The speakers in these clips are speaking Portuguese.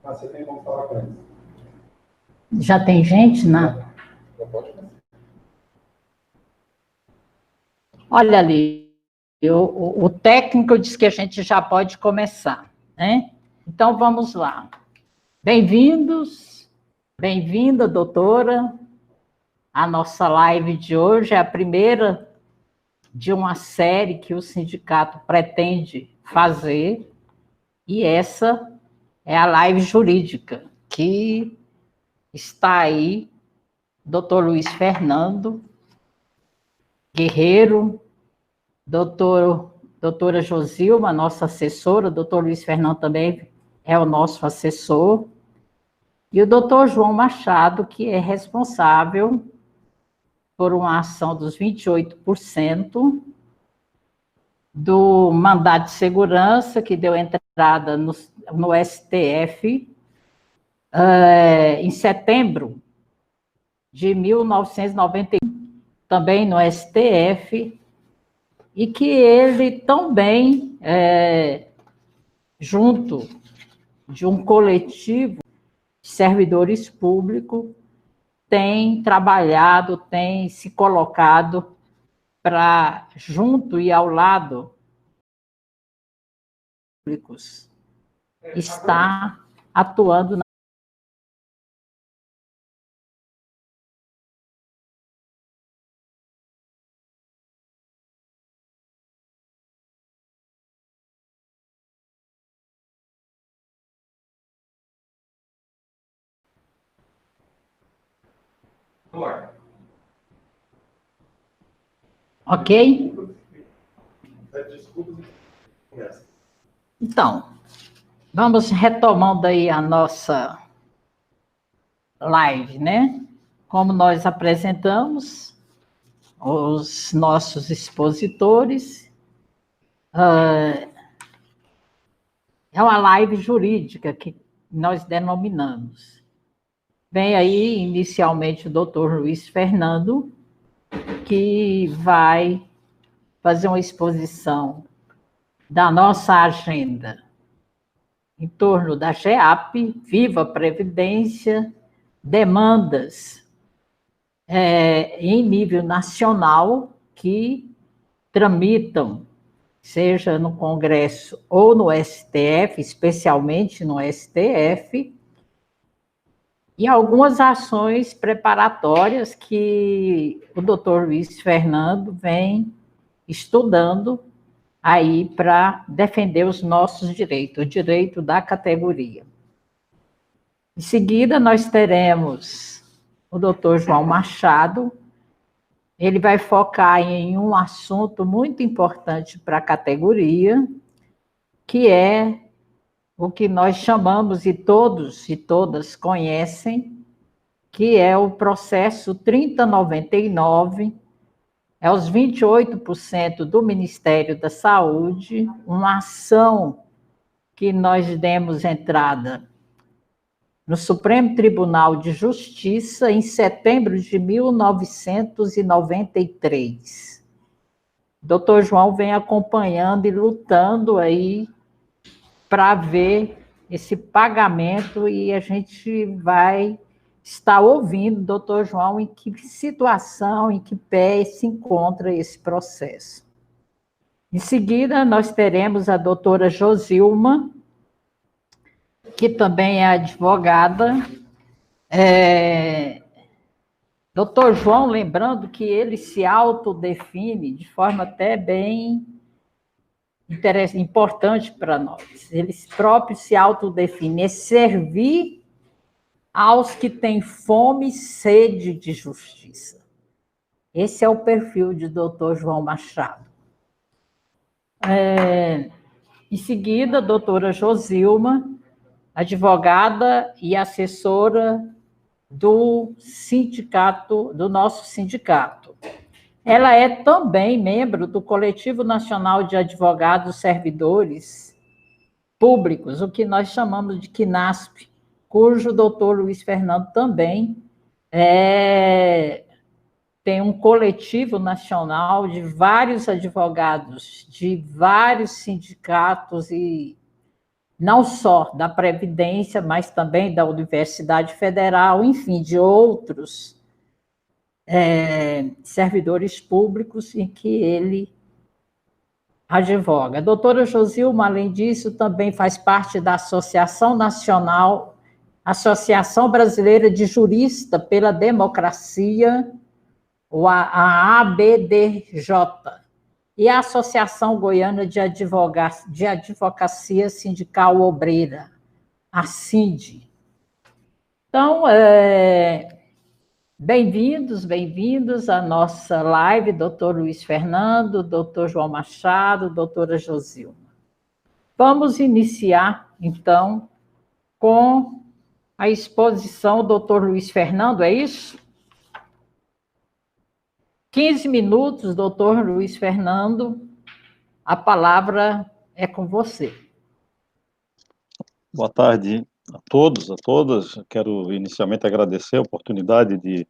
Ah, você tem como falar com eles. Já tem gente, né? Olha ali, o técnico disse que a gente já pode começar, né? Então, vamos lá. Bem-vindos, bem-vinda, doutora. A nossa live de hoje é a primeira de uma série que o sindicato pretende fazer, e essa é a live jurídica, que está aí, doutor Luiz Fernando Guerreiro, doutora Josilma, nossa assessora, doutor Luiz Fernando também é o nosso assessor, e o doutor João Machado, que é responsável por uma ação dos 28% do mandato de segurança que deu entrada no STF em setembro de 1991, também no STF, e que ele também, junto de um coletivo de servidores públicos, tem trabalhado, tem se colocado para, junto e ao lado públicos, está atuando na... Ok? Então, vamos retomando aí a nossa live, né? Como nós apresentamos os nossos expositores, é uma live jurídica que nós denominamos. Vem aí, inicialmente, o doutor Luiz Fernando, que vai fazer uma exposição da nossa agenda em torno da GEAP, Viva a Previdência, demandas em nível nacional que tramitam, seja no Congresso ou no STF, especialmente no STF, e algumas ações preparatórias que o doutor Luiz Fernando vem estudando aí para defender os nossos direitos, o direito da categoria. Em seguida, nós teremos o doutor João Machado. Ele vai focar em um assunto muito importante para a categoria, que é o que nós chamamos, e todos e todas conhecem, que é o processo 3099, é os 28% do Ministério da Saúde, uma ação que nós demos entrada no Supremo Tribunal de Justiça em setembro de 1993. O doutor João vem acompanhando e lutando aí para ver esse pagamento, e a gente vai estar ouvindo, doutor João, em que situação, em que pé se encontra esse processo. Em seguida, nós teremos a doutora Josilma, que também é advogada. Doutor João, lembrando que ele se autodefine de forma até bem importante para nós. Ele próprio se autodefine, é servir aos que têm fome e sede de justiça. Esse é o perfil de doutor João Machado. Em seguida, a doutora Josilma, advogada e assessora do sindicato, do nosso sindicato. Ela é também membro do Coletivo Nacional de Advogados Servidores Públicos, o que nós chamamos de CNASP, cujo doutor Luiz Fernando também tem um coletivo nacional de vários advogados, de vários sindicatos e não só da Previdência, mas também da Universidade Federal, enfim, de outros servidores públicos em que ele advoga. A doutora Josilma, além disso, também faz parte da Associação Nacional, Associação Brasileira de Juristas pela Democracia, a ABDJ, e a Associação Goiana de Advocacia Sindical Obreira, a CIND. Então, bem-vindos à nossa live, doutor Luiz Fernando, doutor João Machado, doutora Josilma. Vamos iniciar, então, com a exposição do doutor Luiz Fernando, é isso? 15 minutos, doutor Luiz Fernando, a palavra é com você. Boa tarde a todos, a todas. Quero inicialmente agradecer a oportunidade de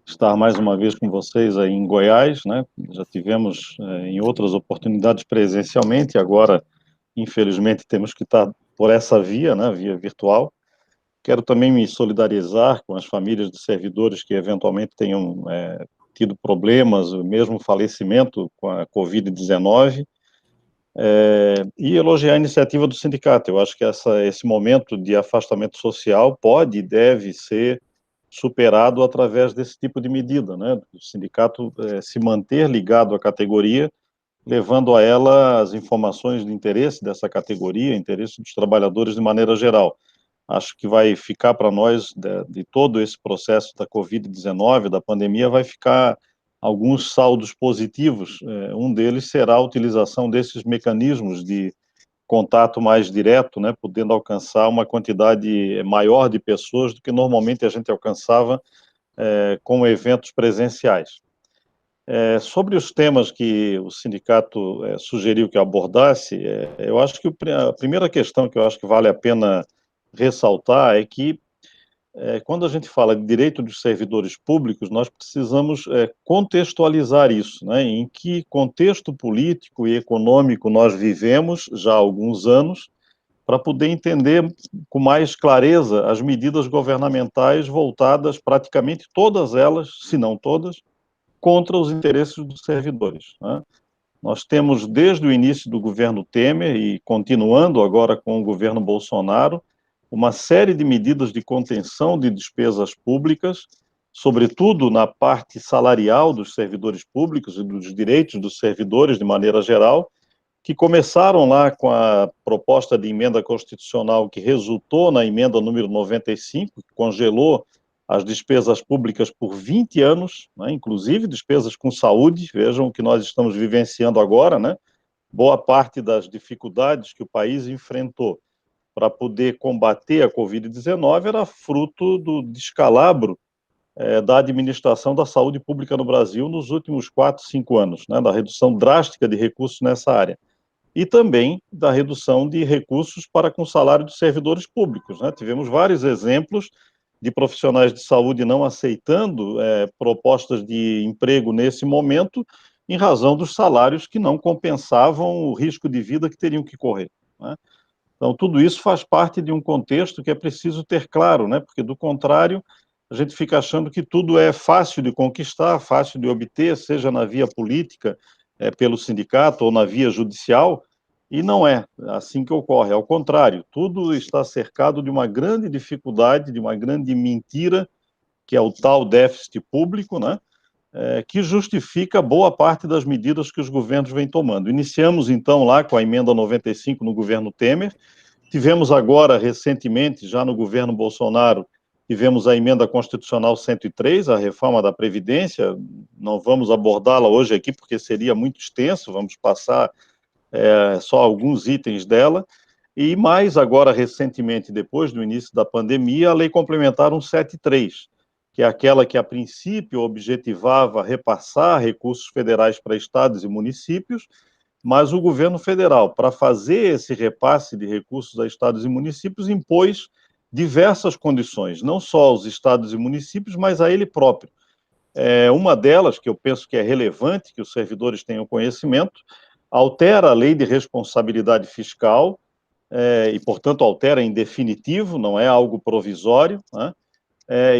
estar mais uma vez com vocês aí em Goiás, né? Já tivemos em outras oportunidades presencialmente, agora, infelizmente, temos que estar por essa via, né? Via virtual. Quero também me solidarizar com as famílias de servidores que eventualmente tenham tido problemas, mesmo falecimento com a Covid-19, e elogiar a iniciativa do sindicato. Eu acho que esse momento de afastamento social pode e deve ser superado através desse tipo de medida, né? O sindicato se manter ligado à categoria, levando a ela as informações de interesse dessa categoria, interesse dos trabalhadores de maneira geral. Acho que vai ficar para nós, de todo esse processo da Covid-19, da pandemia, vai ficar alguns saldos positivos. Um deles será a utilização desses mecanismos de contato mais direto, né, podendo alcançar uma quantidade maior de pessoas do que normalmente a gente alcançava com eventos presenciais. Sobre os temas que o sindicato sugeriu que abordasse, eu acho que a primeira questão que eu acho que vale a pena ressaltar é que, quando a gente fala de direito dos servidores públicos, nós precisamos contextualizar isso, né? Em que contexto político e econômico nós vivemos já há alguns anos, para poder entender com mais clareza as medidas governamentais voltadas, praticamente todas elas, se não todas, contra os interesses dos servidores, né? Nós temos, desde o início do governo Temer e continuando agora com o governo Bolsonaro, uma série de medidas de contenção de despesas públicas, sobretudo na parte salarial dos servidores públicos e dos direitos dos servidores de maneira geral, que começaram lá com a proposta de emenda constitucional que resultou na emenda número 95, que congelou as despesas públicas por 20 anos, né, inclusive despesas com saúde. Vejam o que nós estamos vivenciando agora, né? Boa parte das dificuldades que o país enfrentou para poder combater a Covid-19 era fruto do descalabro da administração da saúde pública no Brasil nos últimos 4, 5 anos, né, da redução drástica de recursos nessa área. E também da redução de recursos para com o salário dos servidores públicos, né? Tivemos vários exemplos de profissionais de saúde não aceitando propostas de emprego nesse momento, em razão dos salários que não compensavam o risco de vida que teriam que correr, né? Então, tudo isso faz parte de um contexto que é preciso ter claro, né? Porque, do contrário, a gente fica achando que tudo é fácil de conquistar, fácil de obter, seja na via política, pelo sindicato, ou na via judicial, e não é assim que ocorre. Ao contrário, tudo está cercado de uma grande dificuldade, de uma grande mentira, que é o tal déficit público, né? Que justifica boa parte das medidas que os governos vêm tomando. Iniciamos, então, lá com a emenda 95 no governo Temer, tivemos agora, recentemente, já no governo Bolsonaro, tivemos a emenda constitucional 103, a reforma da Previdência. Não vamos abordá-la hoje aqui, porque seria muito extenso, vamos passar só alguns itens dela. E mais agora, recentemente, depois do início da pandemia, a Lei Complementar 173, que é aquela que, a princípio, objetivava repassar recursos federais para estados e municípios, mas o governo federal, para fazer esse repasse de recursos a estados e municípios, impôs diversas condições, não só aos estados e municípios, mas a ele próprio. Uma delas, que eu penso que é relevante, que os servidores tenham conhecimento, altera a lei de responsabilidade fiscal, e, portanto, altera em definitivo, não é algo provisório, né?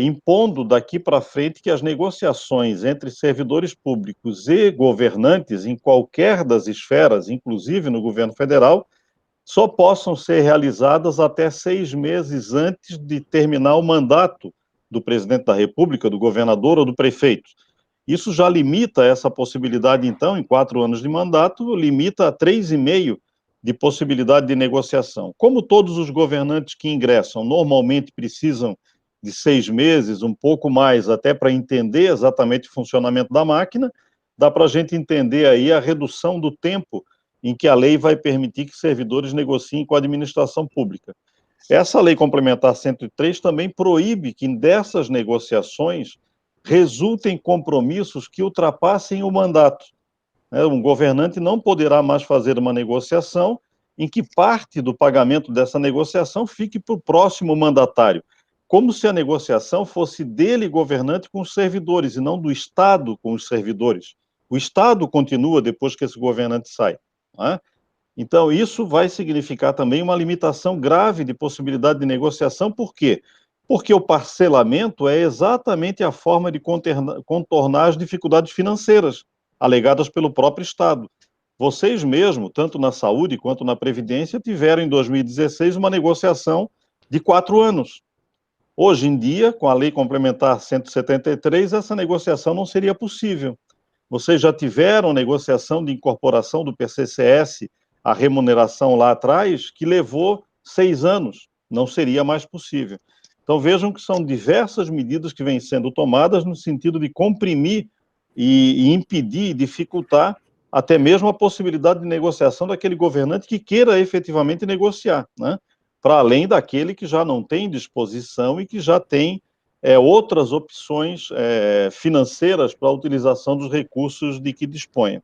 Impondo daqui para frente que as negociações entre servidores públicos e governantes em qualquer das esferas, inclusive no governo federal, só possam ser realizadas até 6 meses antes de terminar o mandato do presidente da República, do governador ou do prefeito. Isso já limita essa possibilidade, então, em 4 anos de mandato, limita a 3,5 de possibilidade de negociação. Como todos os governantes que ingressam normalmente precisam de 6 meses, um pouco mais, até para entender exatamente o funcionamento da máquina, dá para a gente entender aí a redução do tempo em que a lei vai permitir que servidores negociem com a administração pública. Essa lei complementar 103 também proíbe que dessas negociações resultem compromissos que ultrapassem o mandato. Um governante não poderá mais fazer uma negociação em que parte do pagamento dessa negociação fique para o próximo mandatário, como se a negociação fosse dele, governante, com os servidores, e não do Estado com os servidores. O Estado continua depois que esse governante sai. Né? Então, isso vai significar também uma limitação grave de possibilidade de negociação. Por quê? Porque o parcelamento é exatamente a forma de contornar as dificuldades financeiras alegadas pelo próprio Estado. Vocês mesmo, tanto na saúde quanto na Previdência, tiveram em 2016 uma negociação de 4 anos. Hoje em dia, com a Lei Complementar 173, essa negociação não seria possível. Vocês já tiveram negociação de incorporação do PCCS à remuneração lá atrás, que levou 6 anos, não seria mais possível. Então, vejam que são diversas medidas que vêm sendo tomadas no sentido de comprimir e impedir, dificultar até mesmo a possibilidade de negociação daquele governante que queira efetivamente negociar, né? Para além daquele que já não tem disposição e que já tem outras opções financeiras para a utilização dos recursos de que dispõe.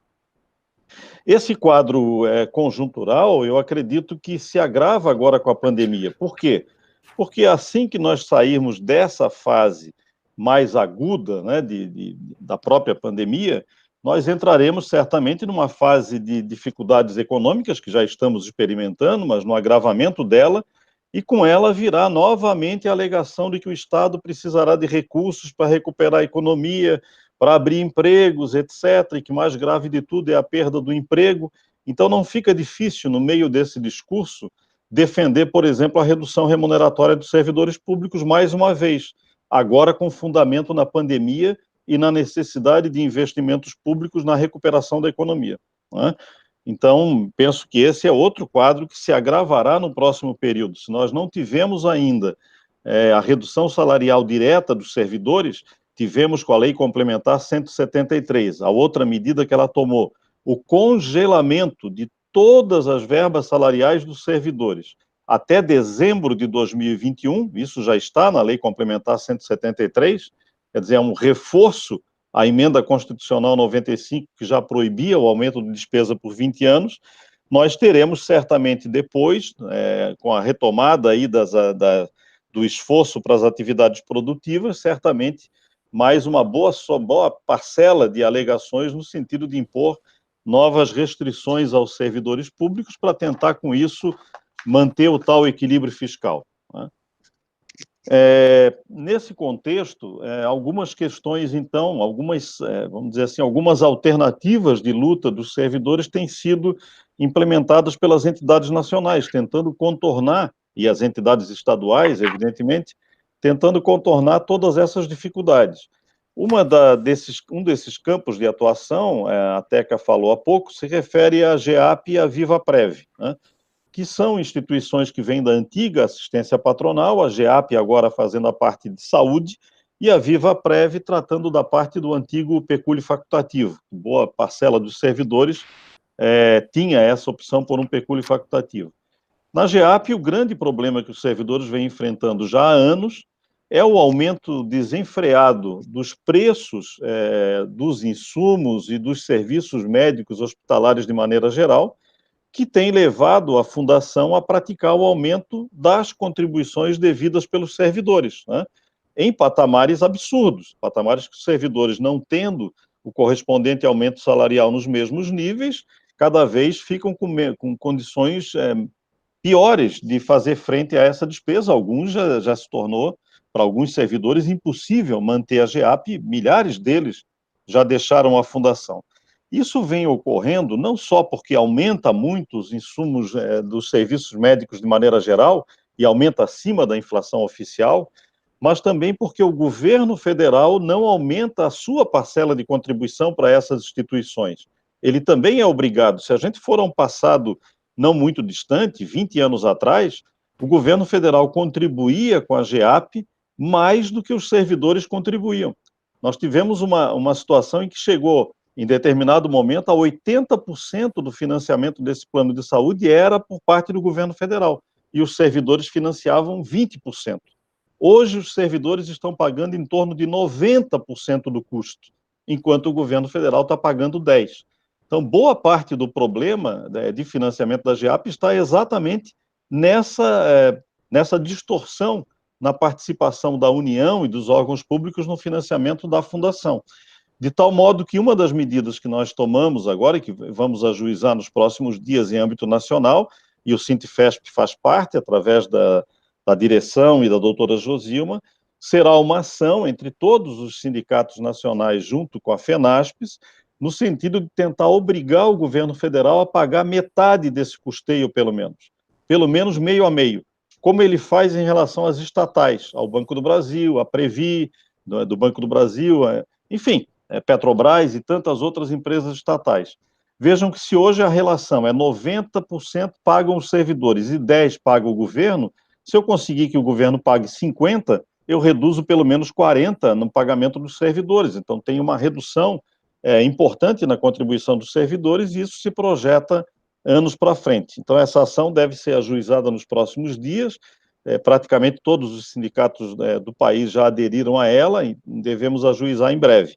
Esse quadro conjuntural, eu acredito que se agrava agora com a pandemia. Por quê? Porque assim que nós sairmos dessa fase mais aguda, né, da própria pandemia, nós entraremos certamente numa fase de dificuldades econômicas, que já estamos experimentando, mas no agravamento dela, e com ela virá novamente a alegação de que o Estado precisará de recursos para recuperar a economia, para abrir empregos, etc., e que mais grave de tudo é a perda do emprego. Então não fica difícil, no meio desse discurso, defender, por exemplo, a redução remuneratória dos servidores públicos mais uma vez, agora com fundamento na pandemia e na necessidade de investimentos públicos na recuperação da economia. Né? Então, penso que esse é outro quadro que se agravará no próximo período. Se nós não tivemos ainda a redução salarial direta dos servidores, tivemos com a Lei Complementar 173, a outra medida que ela tomou, o congelamento de todas as verbas salariais dos servidores. Até dezembro de 2021, isso já está na Lei Complementar 173, quer dizer, é um reforço à Emenda Constitucional 95, que já proibia o aumento de despesa por 20 anos. Nós teremos certamente depois, com a retomada aí do esforço para as atividades produtivas, certamente mais uma boa parcela de alegações no sentido de impor novas restrições aos servidores públicos para tentar, com isso, manter o tal equilíbrio fiscal. Né? Nesse contexto, algumas questões, então, vamos dizer assim, algumas alternativas de luta dos servidores têm sido implementadas pelas entidades nacionais, tentando contornar, e as entidades estaduais, evidentemente, tentando contornar todas essas dificuldades. Um desses campos de atuação, a Teca falou há pouco, se refere à GEAP e à VivaPrev, né? Que são instituições que vêm da antiga assistência patronal, a GEAP agora fazendo a parte de saúde, e a VivaPrev tratando da parte do antigo pecúlio facultativo. Boa parcela dos servidores tinha essa opção por um pecúlio facultativo. Na GEAP, o grande problema que os servidores vêm enfrentando já há anos é o aumento desenfreado dos preços dos insumos e dos serviços médicos hospitalares de maneira geral, que tem levado a fundação a praticar o aumento das contribuições devidas pelos servidores, né? Em patamares absurdos, patamares que os servidores, não tendo o correspondente aumento salarial nos mesmos níveis, cada vez ficam com condições piores de fazer frente a essa despesa. Alguns já se tornou, para alguns servidores, impossível manter a GEAP, milhares deles já deixaram a fundação. Isso vem ocorrendo não só porque aumenta muito os insumos dos serviços médicos de maneira geral, e aumenta acima da inflação oficial, mas também porque o governo federal não aumenta a sua parcela de contribuição para essas instituições. Ele também é obrigado. Se a gente for a um passado não muito distante, 20 anos atrás, o governo federal contribuía com a GEAP mais do que os servidores contribuíam. Nós tivemos uma situação em que chegou, em determinado momento, a 80% do financiamento desse plano de saúde era por parte do governo federal, e os servidores financiavam 20%. Hoje, os servidores estão pagando em torno de 90% do custo, enquanto o governo federal está pagando 10%. Então, boa parte do problema de financiamento da GEAP está exatamente nessa distorção na participação da União e dos órgãos públicos no financiamento da fundação. De tal modo que uma das medidas que nós tomamos agora, e que vamos ajuizar nos próximos dias em âmbito nacional, e o Sintefesp faz parte, através da direção e da doutora Josilma, será uma ação entre todos os sindicatos nacionais junto com a FENASPES, no sentido de tentar obrigar o governo federal a pagar metade desse custeio, pelo menos meio a meio, como ele faz em relação às estatais, ao Banco do Brasil, à Previ, do Banco do Brasil, enfim, Petrobras e tantas outras empresas estatais. Vejam que se hoje a relação é 90% pagam os servidores e 10% paga o governo, se eu conseguir que o governo pague 50%, eu reduzo pelo menos 40% no pagamento dos servidores. Então, tem uma redução importante na contribuição dos servidores e isso se projeta anos para frente. Então, essa ação deve ser ajuizada nos próximos dias. Praticamente todos os sindicatos do país já aderiram a ela e devemos ajuizar em breve.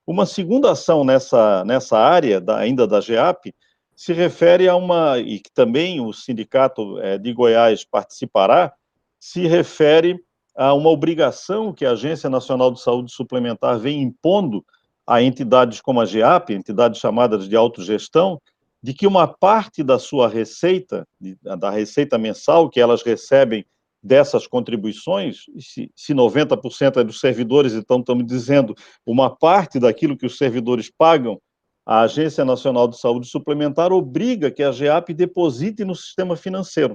Uma segunda ação nessa área, ainda da GEAP, se refere a e que também o sindicato de Goiás participará, se refere a uma obrigação que a Agência Nacional de Saúde Suplementar vem impondo a entidades como a GEAP, entidades chamadas de autogestão, de que uma parte da sua receita, da receita mensal que elas recebem dessas contribuições, se 90% é dos servidores, então estamos dizendo uma parte daquilo que os servidores pagam, a Agência Nacional de Saúde Suplementar obriga que a GEAP deposite no sistema financeiro,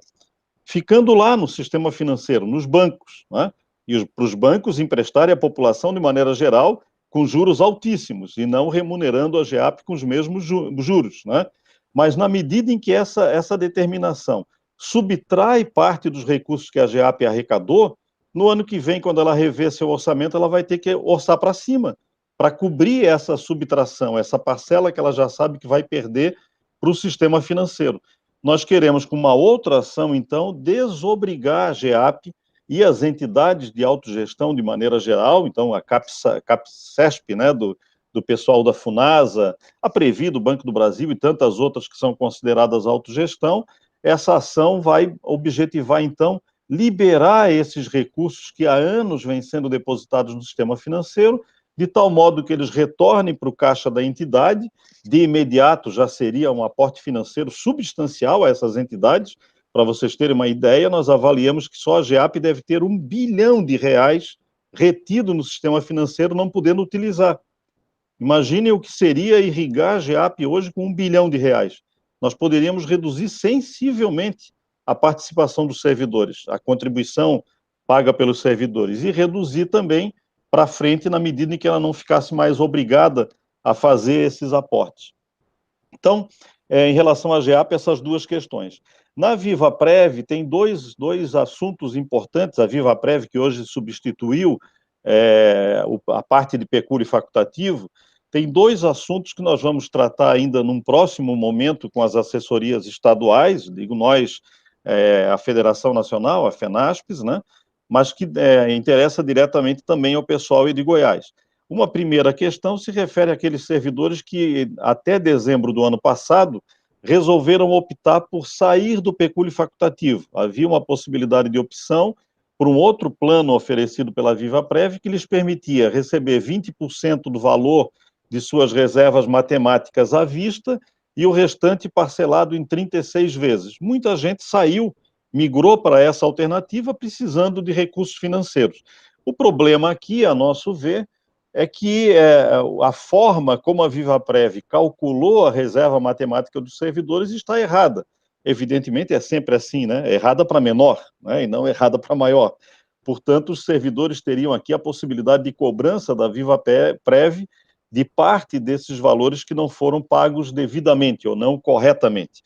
ficando lá no sistema financeiro, nos bancos, né? E para os bancos emprestarem à população de maneira geral com juros altíssimos e não remunerando a GEAP com os mesmos juros, né? Mas na medida em que essa determinação subtrai parte dos recursos que a GEAP arrecadou, no ano que vem, quando ela rever seu orçamento, ela vai ter que orçar para cima, para cobrir essa subtração, essa parcela que ela já sabe que vai perder para o sistema financeiro. Nós queremos, com uma outra ação, então, desobrigar a GEAP e as entidades de autogestão de maneira geral, então a CAPCESP, né, do pessoal da FUNASA, a Previ, do Banco do Brasil e tantas outras que são consideradas autogestão. Essa ação vai objetivar, então, liberar esses recursos que há anos vêm sendo depositados no sistema financeiro, de tal modo que eles retornem para o caixa da entidade. De imediato já seria um aporte financeiro substancial a essas entidades. Para vocês terem uma ideia, nós avaliamos que só a GEAP deve ter R$1 bilhão retido no sistema financeiro, não podendo utilizar. Imaginem o que seria irrigar a GEAP hoje com R$1 bilhão. Nós poderíamos reduzir sensivelmente a participação dos servidores, a contribuição paga pelos servidores, e reduzir também para frente na medida em que ela não ficasse mais obrigada a fazer esses aportes. Então, em relação à GEAP, essas duas questões. Na VivaPrev, tem dois assuntos importantes. A VivaPrev, que hoje substituiu a parte de pecúlio facultativo, tem dois assuntos que nós vamos tratar ainda num próximo momento com as assessorias estaduais, digo nós, a Federação Nacional, a FENASPES, né? Mas que interessa diretamente também ao pessoal de Goiás. Uma primeira questão se refere àqueles servidores que, até dezembro do ano passado, resolveram optar por sair do pecúlio facultativo. Havia uma possibilidade de opção por um outro plano oferecido pela VivaPrev que lhes permitia receber 20% do valor de suas reservas matemáticas à vista e o restante parcelado em 36 vezes. Muita gente saiu migrou para essa alternativa precisando de recursos financeiros. O problema aqui, a nosso ver, é que a forma como a VivaPrev calculou a reserva matemática dos servidores está errada. Evidentemente, é sempre assim, né? Errada para menor, né? E não errada para maior. Portanto, os servidores teriam aqui a possibilidade de cobrança da VivaPrev de parte desses valores que não foram pagos devidamente ou não corretamente.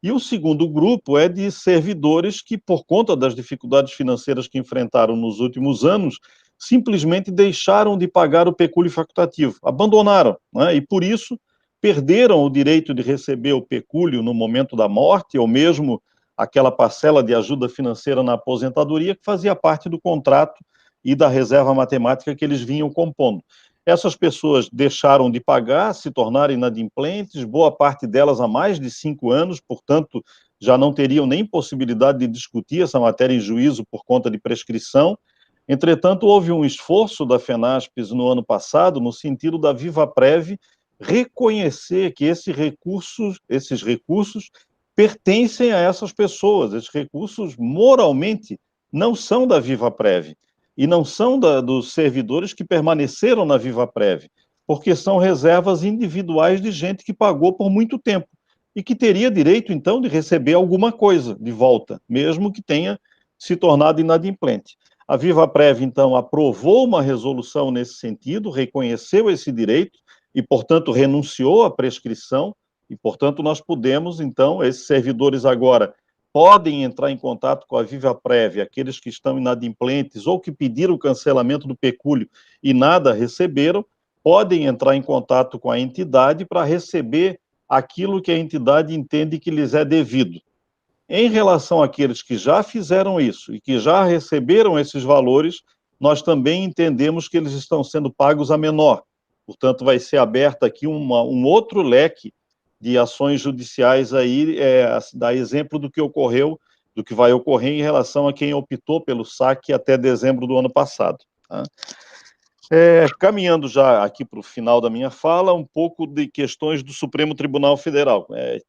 E o segundo grupo é de servidores que, por conta das dificuldades financeiras que enfrentaram nos últimos anos, simplesmente deixaram de pagar o pecúlio facultativo, abandonaram, né? E por isso perderam o direito de receber o pecúlio no momento da morte, ou mesmo aquela parcela de ajuda financeira na aposentadoria que fazia parte do contrato e da reserva matemática que eles vinham compondo. Essas pessoas deixaram de pagar, se tornaram inadimplentes, boa parte delas há mais de 5 anos, portanto, já não teriam nem possibilidade de discutir essa matéria em juízo por conta de prescrição. Entretanto, houve um esforço da FENASPES no ano passado, no sentido da VivaPrev reconhecer que esses recursos pertencem a essas pessoas, esses recursos moralmente não são da VivaPrev e não são dos servidores que permaneceram na VivaPrev, porque são reservas individuais de gente que pagou por muito tempo e que teria direito, então, de receber alguma coisa de volta, mesmo que tenha se tornado inadimplente. A VivaPrev, então, aprovou uma resolução nesse sentido, reconheceu esse direito e, portanto, renunciou à prescrição e, portanto, nós podemos, então, esses servidores agora podem entrar em contato com a VivaPrev, aqueles que estão inadimplentes ou que pediram o cancelamento do pecúlio e nada receberam, podem entrar em contato com a entidade para receber aquilo que a entidade entende que lhes é devido. Em relação àqueles que já fizeram isso e que já receberam esses valores, nós também entendemos que eles estão sendo pagos a menor. Portanto, vai ser aberto aqui um outro leque de ações judiciais aí, dá exemplo do que ocorreu, do que vai ocorrer em relação a quem optou pelo saque até dezembro do ano passado. Tá? Caminhando já aqui para o final da minha fala, um pouco de questões do Supremo Tribunal Federal. É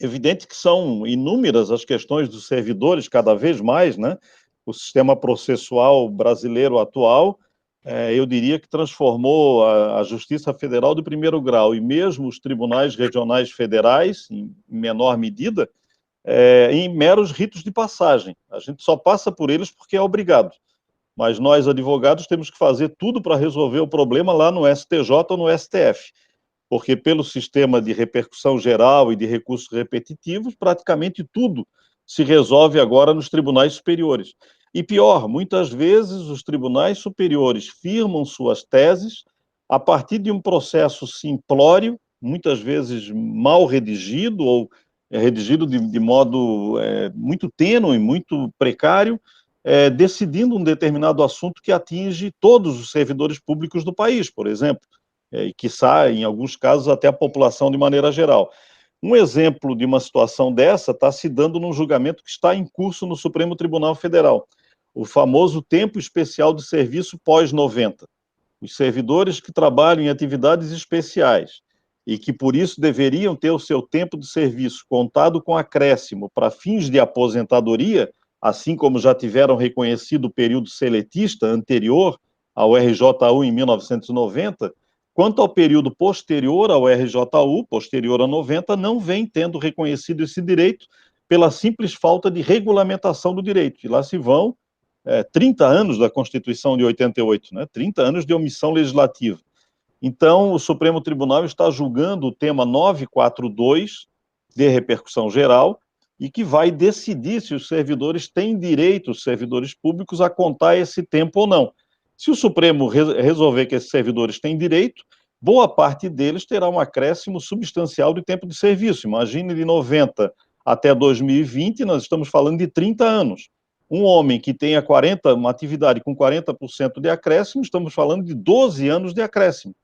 evidente que são inúmeras as questões dos servidores, cada vez mais, né? O sistema processual brasileiro atual, eu diria que transformou a Justiça Federal de primeiro grau e mesmo os tribunais regionais federais, em menor medida, em meros ritos de passagem. A gente só passa por eles porque é obrigado. Mas nós, advogados, temos que fazer tudo para resolver o problema lá no STJ ou no STF, porque pelo sistema de repercussão geral e de recursos repetitivos, praticamente tudo se resolve agora nos tribunais superiores. E pior, muitas vezes os tribunais superiores firmam suas teses a partir de um processo simplório, muitas vezes mal redigido ou redigido de modo muito tênue, muito precário, decidindo um determinado assunto que atinge todos os servidores públicos do país, por exemplo, e quiçá, em alguns casos, até a população de maneira geral. Um exemplo de uma situação dessa está se dando num julgamento que está em curso no Supremo Tribunal Federal, o famoso tempo especial de serviço pós-90. Os servidores que trabalham em atividades especiais e que, por isso, deveriam ter o seu tempo de serviço contado com acréscimo para fins de aposentadoria, assim como já tiveram reconhecido o período seletista anterior ao RJU em 1990, quanto ao período posterior ao RJU, posterior a 90, não vem tendo reconhecido esse direito pela simples falta de regulamentação do direito. E lá se vão 30 anos da Constituição de 88, né? 30 anos de omissão legislativa. Então, o Supremo Tribunal está julgando o tema 942, de repercussão geral, e que vai decidir se os servidores têm direito, os servidores públicos, a contar esse tempo ou não. Se o Supremo resolver que esses servidores têm direito, boa parte deles terá um acréscimo substancial de tempo de serviço. Imagine de 90 até 2020, nós estamos falando de 30 anos. Um homem que tenha uma atividade com 40% de acréscimo, estamos falando de 12 anos de acréscimo.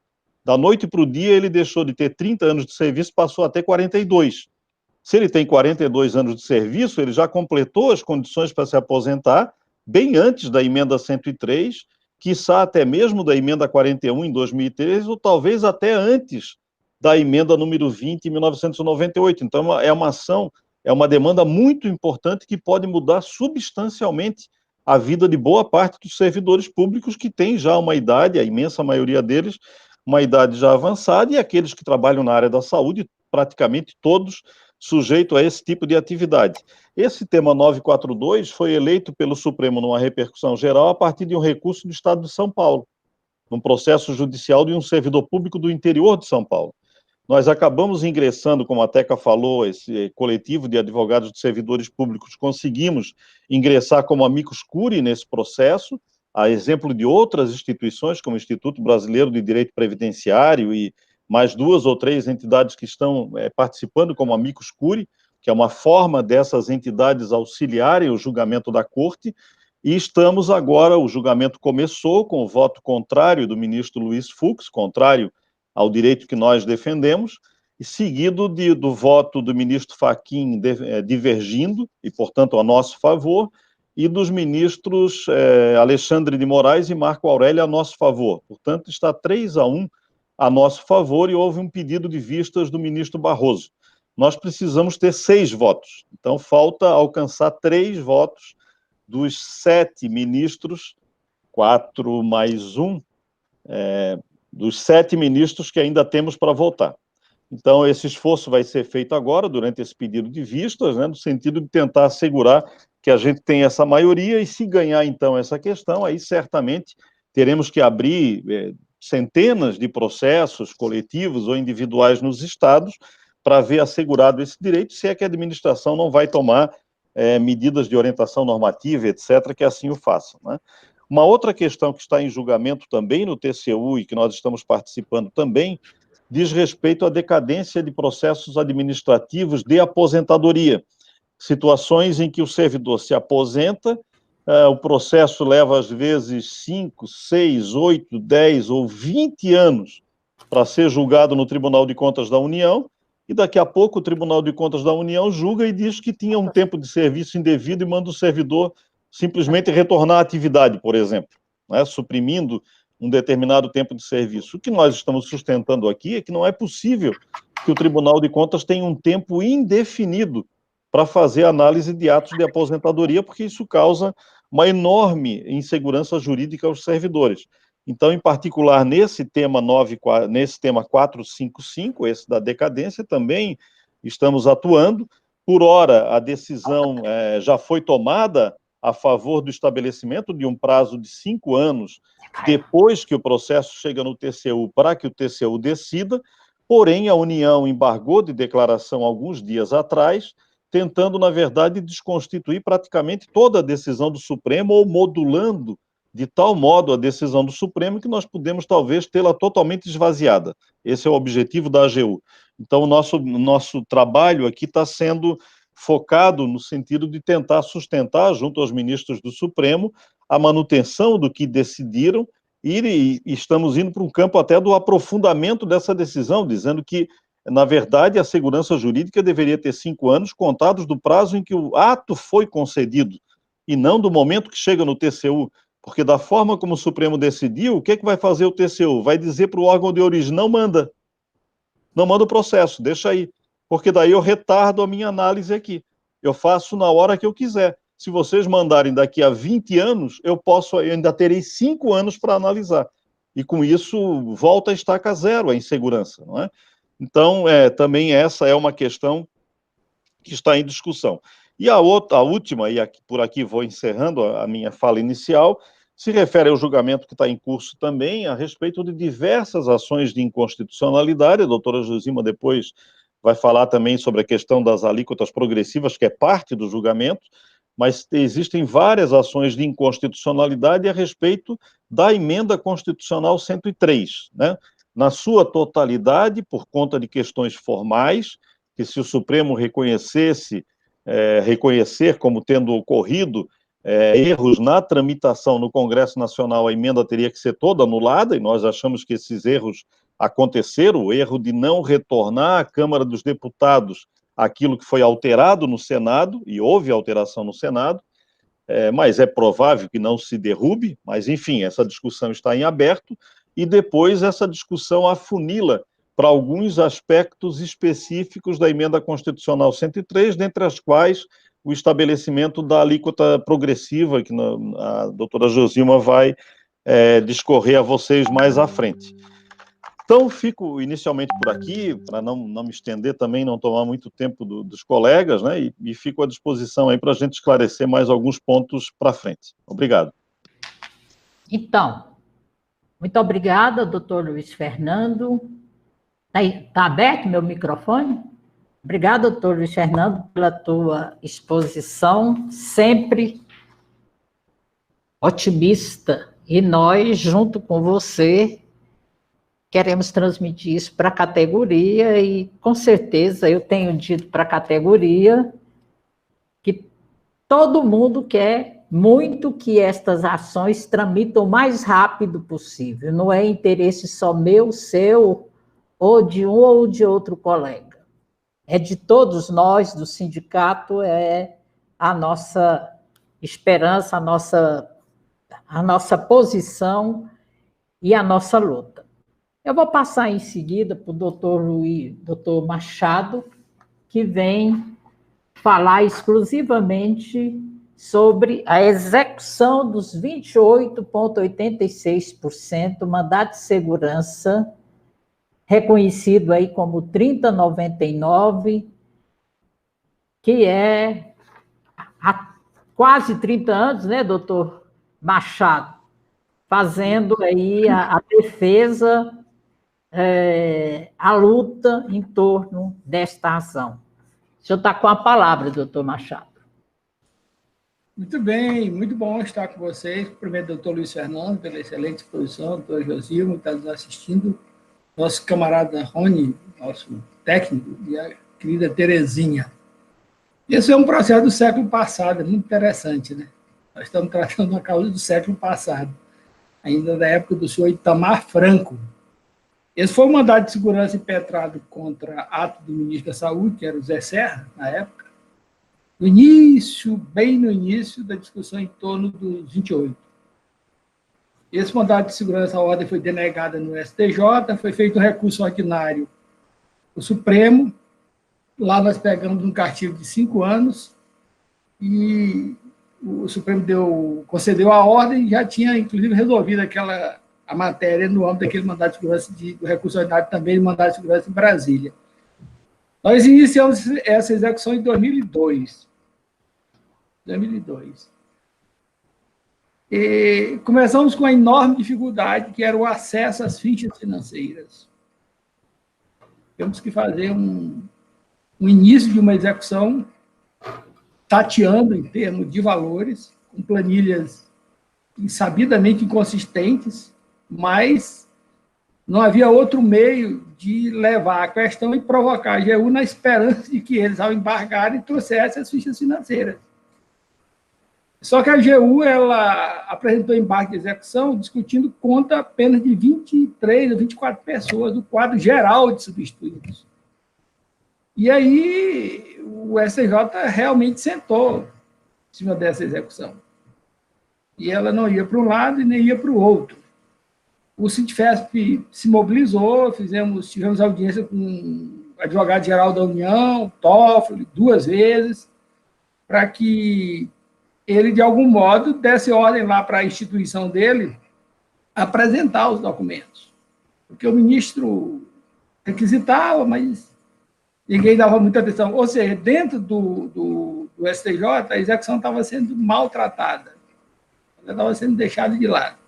Da noite para o dia, ele deixou de ter 30 anos de serviço, passou a ter 42. Se ele tem 42 anos de serviço, ele já completou as condições para se aposentar bem antes da emenda 103, quiçá até mesmo da emenda 41 em 2013, ou talvez até antes da emenda número 20 em 1998. Então, é uma ação é uma demanda muito importante que pode mudar substancialmente a vida de boa parte dos servidores públicos que têm já uma idade, a imensa maioria deles, uma idade já avançada, e aqueles que trabalham na área da saúde, praticamente todos sujeitos a esse tipo de atividade. Esse tema 942 foi eleito pelo Supremo numa repercussão geral a partir de um recurso do Estado de São Paulo, num processo judicial de um servidor público do interior de São Paulo. Nós acabamos ingressando, como a Teca falou, esse coletivo de advogados de servidores públicos, conseguimos ingressar como amicus curiae nesse processo, a exemplo de outras instituições, como o Instituto Brasileiro de Direito Previdenciário e mais 2 ou 3 entidades que estão participando como amicus curiae, que é uma forma dessas entidades auxiliarem o julgamento da Corte, e estamos agora, o julgamento começou com o voto contrário do ministro Luiz Fux, contrário ao direito que nós defendemos, e seguido do voto do ministro Fachin divergindo, e, portanto, a nosso favor, e dos ministros Alexandre de Moraes e Marco Aurélio a nosso favor. Portanto, está 3-1 a nosso favor, e houve um pedido de vistas do ministro Barroso. Nós precisamos ter 6 votos, então falta alcançar 3 votos dos 7 ministros, 4 mais 1, dos 7 ministros que ainda temos para votar. Então, esse esforço vai ser feito agora, durante esse pedido de vistas, no sentido de tentar assegurar que a gente tem essa maioria, e se ganhar, então, essa questão, aí certamente teremos que abrir centenas de processos coletivos ou individuais nos estados para ver assegurado esse direito, se é que a administração não vai tomar medidas de orientação normativa, etc., que assim o façam, né? Uma outra questão que está em julgamento também no TCU e que nós estamos participando também, diz respeito à decadência de processos administrativos de aposentadoria. Situações em que o servidor se aposenta, o processo leva às vezes 5, 6, 8, 10 ou 20 anos para ser julgado no Tribunal de Contas da União, e daqui a pouco o Tribunal de Contas da União julga e diz que tinha um tempo de serviço indevido e manda o servidor simplesmente retornar à atividade, por exemplo, né, suprimindo um determinado tempo de serviço. O que nós estamos sustentando aqui é que não é possível que o Tribunal de Contas tenha um tempo indefinido para fazer análise de atos de aposentadoria, porque isso causa uma enorme insegurança jurídica aos servidores. Então, em particular, nesse tema 455, esse da decadência, também estamos atuando. Por ora, a decisão já foi tomada a favor do estabelecimento de um prazo de 5 anos depois que o processo chega no TCU, para que o TCU decida, porém a União embargou de declaração alguns dias atrás, tentando, na verdade, desconstituir praticamente toda a decisão do Supremo, ou modulando de tal modo a decisão do Supremo que nós podemos, talvez, tê-la totalmente esvaziada. Esse é o objetivo da AGU. Então, o nosso trabalho aqui está sendo focado no sentido de tentar sustentar, junto aos ministros do Supremo, a manutenção do que decidiram, e estamos indo para um campo até do aprofundamento dessa decisão, dizendo que, na verdade, a segurança jurídica deveria ter 5 anos contados do prazo em que o ato foi concedido, e não do momento que chega no TCU, porque da forma como o Supremo decidiu, o que vai fazer o TCU? Vai dizer para o órgão de origem, não manda o processo, deixa aí, porque daí eu retardo a minha análise aqui. Eu faço na hora que eu quiser. Se vocês mandarem daqui a 20 anos, eu ainda terei 5 anos para analisar. E com isso, volta a estaca zero a insegurança, não é? Então, também essa é uma questão que está em discussão. E a última, e por aqui vou encerrando a minha fala inicial, se refere ao julgamento que está em curso também a respeito de diversas ações de inconstitucionalidade. A doutora Josima depois vai falar também sobre a questão das alíquotas progressivas, que é parte do julgamento, mas existem várias ações de inconstitucionalidade a respeito da emenda constitucional 103, né? Na sua totalidade, por conta de questões formais, que se o Supremo reconhecer como tendo ocorrido erros na tramitação no Congresso Nacional, a emenda teria que ser toda anulada, e nós achamos que esses erros aconteceram, o erro de não retornar à Câmara dos Deputados aquilo que foi alterado no Senado, e houve alteração no Senado, mas é provável que não se derrube, mas enfim, essa discussão está em aberto, e depois essa discussão afunila para alguns aspectos específicos da Emenda Constitucional 103, dentre as quais o estabelecimento da alíquota progressiva, que a doutora Josilma vai discorrer a vocês mais à frente. Então, fico inicialmente por aqui, para não me estender também, não tomar muito tempo dos colegas, né, e fico à disposição aí para a gente esclarecer mais alguns pontos para frente. Obrigado. Então, muito obrigada, doutor Luiz Fernando. Está aberto meu microfone? Obrigada, doutor Luiz Fernando, pela tua exposição, sempre otimista. E nós, junto com você, queremos transmitir isso para a categoria e, com certeza, eu tenho dito para a categoria que todo mundo quer muito que estas ações tramitam o mais rápido possível. Não é interesse só meu, seu, ou de um ou de outro colega. É de todos nós, do sindicato, é a nossa esperança, a nossa posição e a nossa luta. Eu vou passar em seguida para o doutor Machado, que vem falar exclusivamente sobre a execução dos 28,86% mandato de segurança, reconhecido aí como 3099, que é há quase 30 anos, né, doutor Machado, fazendo aí a defesa, a luta em torno desta ação. O senhor está com a palavra, doutor Machado. Muito bem, muito bom estar com vocês. Primeiro, doutor Luiz Fernando, pela excelente exposição, doutor Josilmo, que está nos assistindo, nosso camarada Rony, nosso técnico, e a querida Terezinha. Esse é um processo do século passado, muito interessante, né? Nós estamos tratando uma causa do século passado, ainda da época do senhor Itamar Franco. Esse foi um mandado de segurança impetrado contra ato do ministro da Saúde, que era o Zé Serra, na época, no início, bem no início da discussão em torno dos 28. Esse mandado de segurança, a ordem foi denegada no STJ, foi feito um recurso ordinário no Supremo, lá nós pegamos um castigo de 5 anos, e o Supremo concedeu a ordem e já tinha, inclusive, resolvido a matéria no âmbito daquele mandado de segurança, do recurso ordinário também, do mandado de segurança em Brasília. Nós iniciamos essa execução em 2002. E começamos com uma enorme dificuldade, que era o acesso às fichas financeiras. Temos que fazer um início de uma execução tateando em termos de valores, com planilhas sabidamente inconsistentes, mas não havia outro meio de levar a questão e provocar a AGU na esperança de que eles, ao embargarem, trouxessem as fichas financeiras. Só que a AGU, ela apresentou embarque de execução discutindo contra apenas de 23 ou 24 pessoas do quadro geral de substituídos. E aí o STJ realmente sentou em cima dessa execução. E ela não ia para um lado e nem ia para o outro. O Sintfesp se mobilizou, tivemos audiência com o advogado-geral da União, Toffoli, 2 vezes, para que ele, de algum modo, desse ordem lá para a instituição dele apresentar os documentos. Porque o ministro requisitava, mas ninguém dava muita atenção. Ou seja, dentro do STJ, a execução estava sendo maltratada. Ela estava sendo deixada de lado.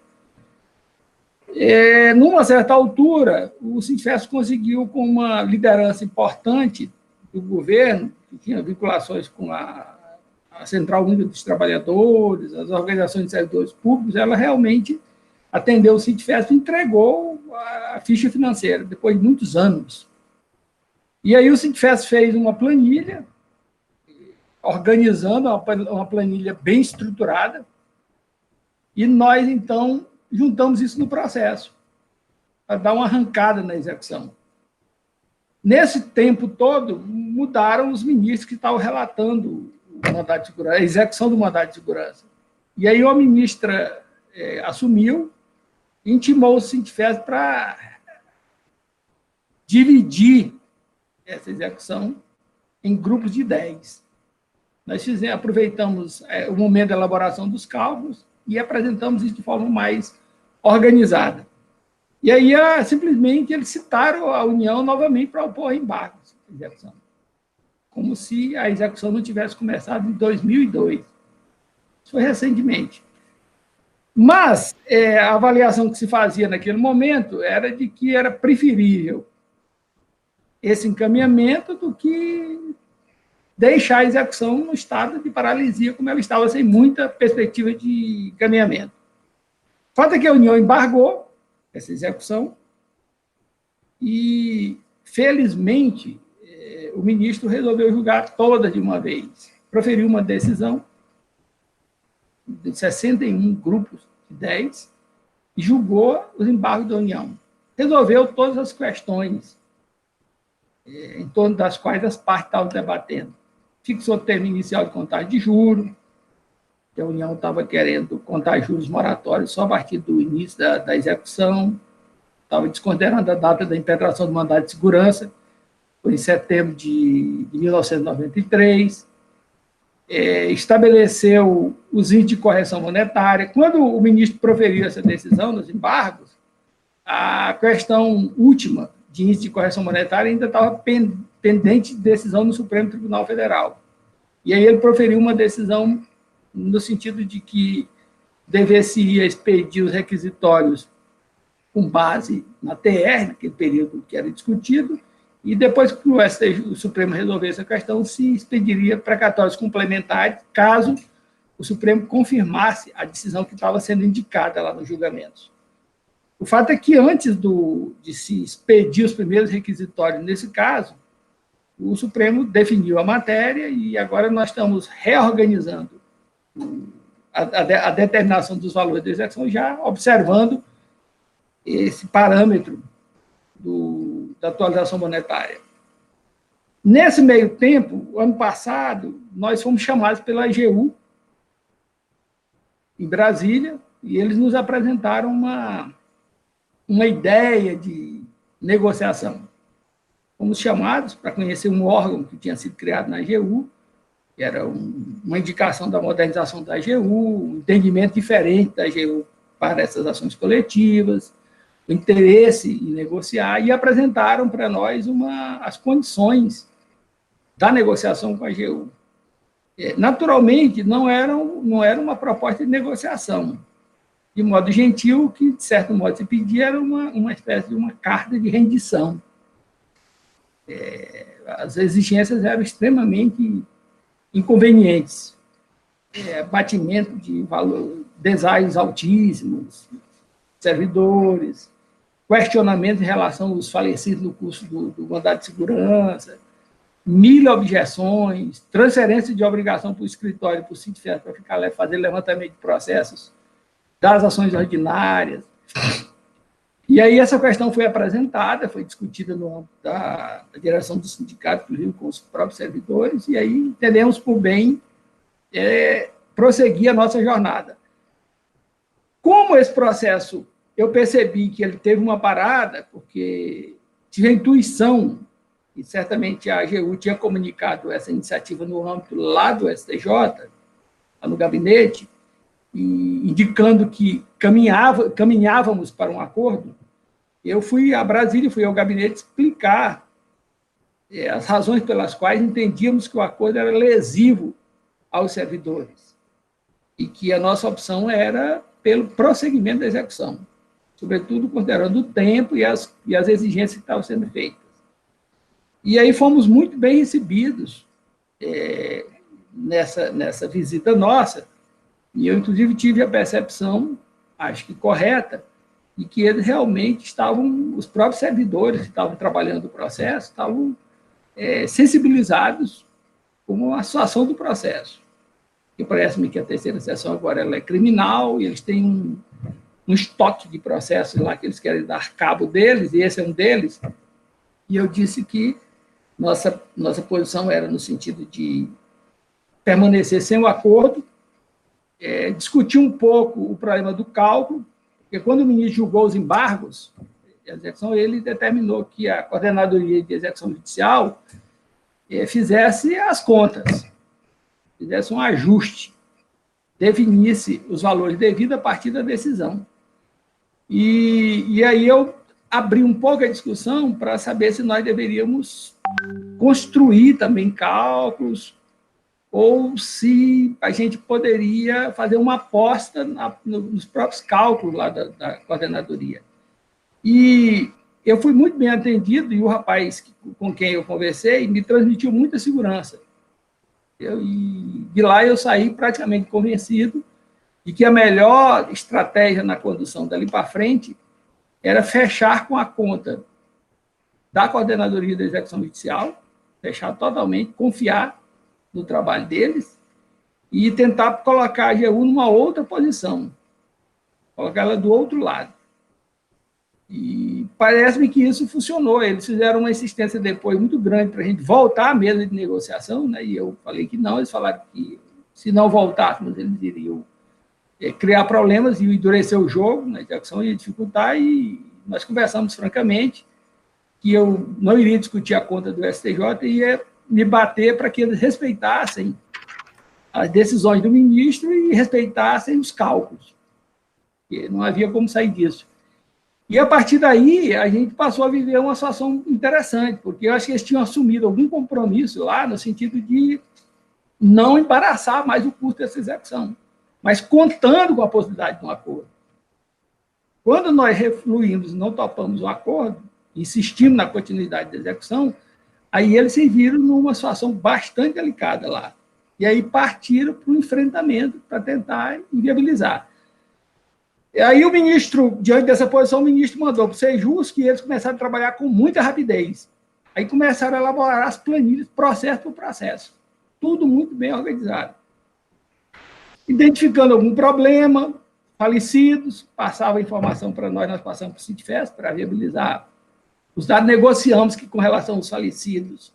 Numa certa altura, o Sintfesp conseguiu, com uma liderança importante do governo, que tinha vinculações com a Central Única dos Trabalhadores, as organizações de servidores públicos, ela realmente atendeu o Sintfesp e entregou a ficha financeira, depois de muitos anos. E aí o Sintfesp fez uma planilha, organizando uma planilha bem estruturada, e nós, então, juntamos isso no processo, para dar uma arrancada na execução. Nesse tempo todo, mudaram os ministros que estavam relatando o mandado de segurança, a execução do mandado de segurança. E aí uma ministra assumiu e intimou o Sintfesp para dividir essa execução em grupos de 10. Nós aproveitamos o momento da elaboração dos cálculos e apresentamos isso de forma mais organizada. E aí, simplesmente, eles citaram a União novamente para opor embargos de execução, como se a execução não tivesse começado em 2002. Isso foi recentemente. Mas a avaliação que se fazia naquele momento era de que era preferível esse encaminhamento do que deixar a execução no estado de paralisia, como ela estava, sem muita perspectiva de encaminhamento. O fato é que a União embargou essa execução e, felizmente, o ministro resolveu julgar todas de uma vez. Proferiu uma decisão de 61 grupos de 10 e julgou os embargos da União. Resolveu todas as questões em torno das quais as partes estavam debatendo. Fixou o termo inicial de contagem de juros, que a União estava querendo contar juros moratórios só a partir do início da execução, estava desconsiderando a data da impetração do mandado de segurança, foi em setembro de 1993, estabeleceu os índices de correção monetária. Quando o ministro proferiu essa decisão dos embargos, a questão última de índice de correção monetária ainda estava pendente de decisão no Supremo Tribunal Federal. E aí ele proferiu uma decisão no sentido de que deveria expedir os requisitórios com base na TR, naquele período que era discutido, e depois que o Supremo resolvesse a questão, se expediria precatórios complementares, caso o Supremo confirmasse a decisão que estava sendo indicada lá nos julgamentos. O fato é que, antes de se expedir os primeiros requisitórios nesse caso, o Supremo definiu a matéria e agora nós estamos reorganizando a determinação dos valores da execução, já observando esse parâmetro da atualização monetária. Nesse meio tempo, ano passado, nós fomos chamados pela AGU, em Brasília, e eles nos apresentaram uma ideia de negociação. Fomos chamados para conhecer um órgão que tinha sido criado na AGU, que era uma indicação da modernização da AGU, um entendimento diferente da AGU para essas ações coletivas, o interesse em negociar, e apresentaram para nós as condições da negociação com a AGU. Naturalmente, não era uma proposta de negociação. De modo gentil, o que, de certo modo, se pedia era uma espécie de uma carta de rendição. As exigências eram extremamente inconvenientes. Batimento de valor, desaires altíssimos, servidores, questionamento em relação aos falecidos no curso do mandado de segurança, 1000 objeções, transferência de obrigação para o escritório, para o Sindicato, para ficar fazer levantamento de processos das ações ordinárias. E aí essa questão foi apresentada, foi discutida no âmbito da direção do sindicato, inclusive com os próprios servidores, e aí entendemos por bem prosseguir a nossa jornada. Como esse processo, eu percebi que ele teve uma parada, porque tive a intuição, e certamente a AGU tinha comunicado essa iniciativa no âmbito lá do STJ, lá no gabinete, e indicando que caminhávamos para um acordo. Eu fui a Brasília, fui ao gabinete explicar as razões pelas quais entendíamos que o acordo era lesivo aos servidores e que a nossa opção era pelo prosseguimento da execução, sobretudo considerando o tempo e as exigências que estavam sendo feitas. E aí fomos muito bem recebidos nessa visita nossa, e eu, inclusive, tive a percepção, acho que correta, de que eles realmente estavam, os próprios servidores que estavam trabalhando o processo, estavam sensibilizados com a situação do processo. E parece-me que a terceira sessão agora ela é criminal, e eles têm um estoque de processos lá que eles querem dar cabo deles, e esse é um deles. E eu disse que nossa posição era no sentido de permanecer sem o acordo, discutir um pouco o problema do cálculo, porque quando o ministro julgou os embargos, de execução, ele determinou que a Coordenadoria de Execução Judicial fizesse as contas, fizesse um ajuste, definisse os valores devidos a partir da decisão. E aí eu abri um pouco a discussão para saber se nós deveríamos construir também cálculos ou se a gente poderia fazer uma aposta nos próprios cálculos lá da coordenadoria. E eu fui muito bem atendido, e o rapaz com quem eu conversei me transmitiu muita segurança. E de lá eu saí praticamente convencido de que a melhor estratégia na condução dali para frente era fechar com a conta da Coordenadoria da Execução Judicial, fechar totalmente, confiar no trabalho deles e tentar colocar a AGU numa outra posição, colocar ela do outro lado. E parece-me que isso funcionou. Eles fizeram uma insistência depois muito grande para a gente voltar à mesa de negociação, né? E eu falei que não, eles falaram que se não voltássemos, eles iriam criar problemas e endurecer o jogo, na execução ia dificultar, e nós conversamos francamente que eu não iria discutir a conta do STJ e ia me bater para que eles respeitassem as decisões do ministro e respeitassem os cálculos. Porque não havia como sair disso. E, a partir daí, a gente passou a viver uma situação interessante, porque eu acho que eles tinham assumido algum compromisso lá, no sentido de não embaraçar mais o custo dessa execução, mas contando com a possibilidade de um acordo. Quando nós refluímos e não topamos um acordo, insistimos na continuidade da execução, aí eles se viram numa situação bastante delicada lá. E aí partiram para o enfrentamento, para tentar inviabilizar. E aí o ministro, diante dessa posição, o ministro mandou para o Sejus que eles começaram a trabalhar com muita rapidez. Aí começaram a elaborar as planilhas, processo por processo. Tudo muito bem organizado. Identificando algum problema, falecidos, passava a informação para nós, nós passamos para o Sintfest para viabilizar os dados, negociamos que com relação aos falecidos,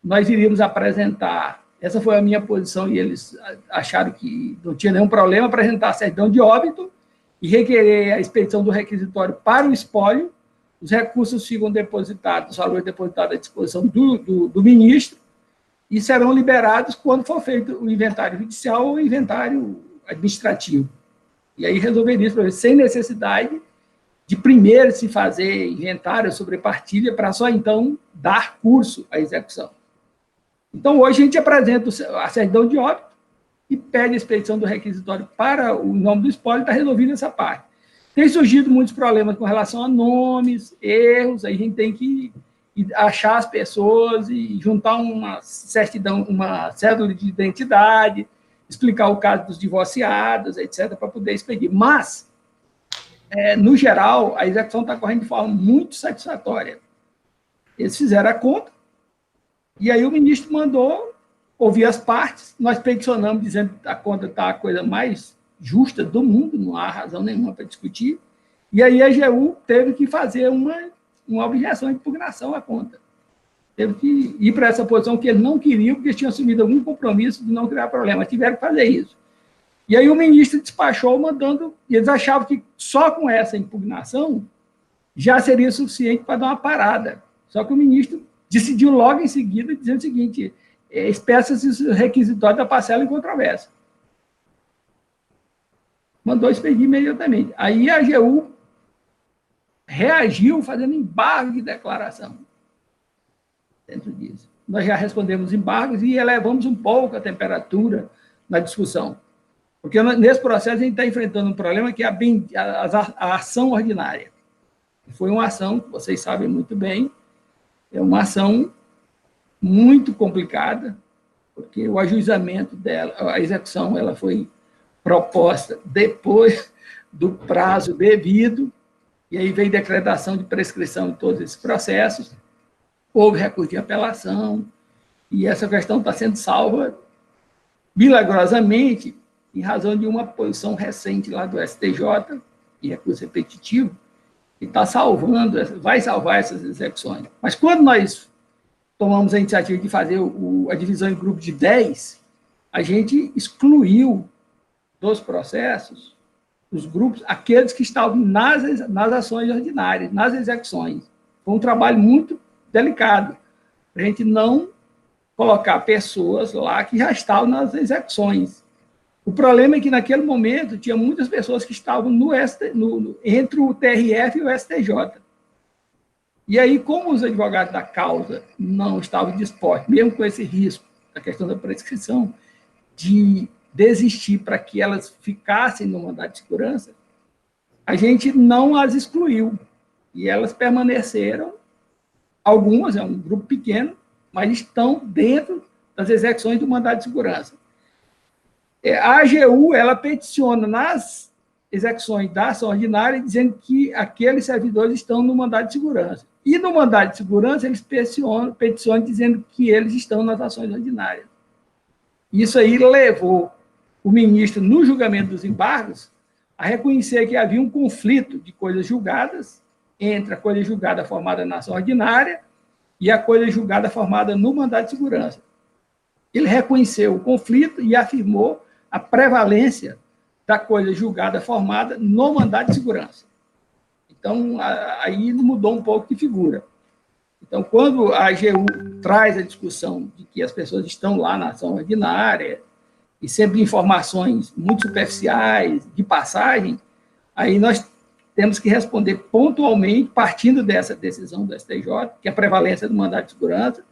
nós iríamos apresentar, essa foi a minha posição, e eles acharam que não tinha nenhum problema, apresentar a certidão de óbito e requerer a expedição do requisitório para o espólio, os recursos ficam depositados, os valores depositados à disposição do ministro, e serão liberados quando for feito o inventário judicial ou o inventário administrativo. E aí resolveria isso, sem necessidade de primeiro se fazer inventário sobre partilha, para só então dar curso à execução. Então, hoje a gente apresenta a certidão de óbito e pede a expedição do requisitório para o nome do espólio, está resolvida essa parte. Tem surgido muitos problemas com relação a nomes, erros, aí a gente tem que achar as pessoas e juntar uma certidão, uma cédula de identidade, explicar o caso dos divorciados, etc., para poder expedir. Mas, no geral, a execução está correndo de forma muito satisfatória. Eles fizeram a conta, e aí o ministro mandou ouvir as partes, nós peticionamos dizendo que a conta está a coisa mais justa do mundo, não há razão nenhuma para discutir, e aí a AGU teve que fazer uma objeção de impugnação à conta. Teve que ir para essa posição que eles não queriam, porque eles tinham assumido algum compromisso de não criar problema, tiveram que fazer isso. E aí o ministro despachou mandando, e eles achavam que só com essa impugnação já seria suficiente para dar uma parada. Só que o ministro decidiu logo em seguida, dizendo o seguinte: espécie-se o requisitório da parcela em controvérsia. Mandou expedir imediatamente. Aí a AGU reagiu fazendo embargo de declaração dentro disso. Nós já respondemos embargos e elevamos um pouco a temperatura na discussão. Porque nesse processo a gente está enfrentando um problema que é a ação ordinária. Foi uma ação, que vocês sabem muito bem, é uma ação muito complicada, porque o ajuizamento dela, a execução, ela foi proposta depois do prazo devido, e aí veio decretação de prescrição de todos esses processos, houve recurso de apelação, e essa questão está sendo salva milagrosamente em razão de uma posição recente lá do STJ, e recurso repetitivo, que está salvando, vai salvar essas execuções. Mas quando nós tomamos a iniciativa de fazer a divisão em grupo de 10, a gente excluiu dos processos os grupos, aqueles que estavam nas ações ordinárias, nas execuções. Foi um trabalho muito delicado, para a gente não colocar pessoas lá que já estavam nas execuções. O problema é que, naquele momento, tinha muitas pessoas que estavam entre o TRF e o STJ. E aí, como os advogados da causa não estavam dispostos, mesmo com esse risco, da questão da prescrição, de desistir para que elas ficassem no mandado de segurança, a gente não as excluiu. E elas permaneceram, algumas, é um grupo pequeno, mas estão dentro das execuções do mandado de segurança. A AGU, ela peticiona nas execuções da ação ordinária, dizendo que aqueles servidores estão no mandado de segurança. E no mandado de segurança, eles peticionam dizendo que eles estão nas ações ordinárias. Isso aí levou o ministro, no julgamento dos embargos, a reconhecer que havia um conflito de coisas julgadas entre a coisa julgada formada na ação ordinária e a coisa julgada formada no mandado de segurança. Ele reconheceu o conflito e afirmou a prevalência da coisa julgada formada no mandado de segurança. Então, aí mudou um pouco de figura. Então, quando a AGU traz a discussão de que as pessoas estão lá na ação ordinária, e sempre informações muito superficiais, de passagem, aí nós temos que responder pontualmente, partindo dessa decisão do STJ, que é a prevalência do mandado de segurança.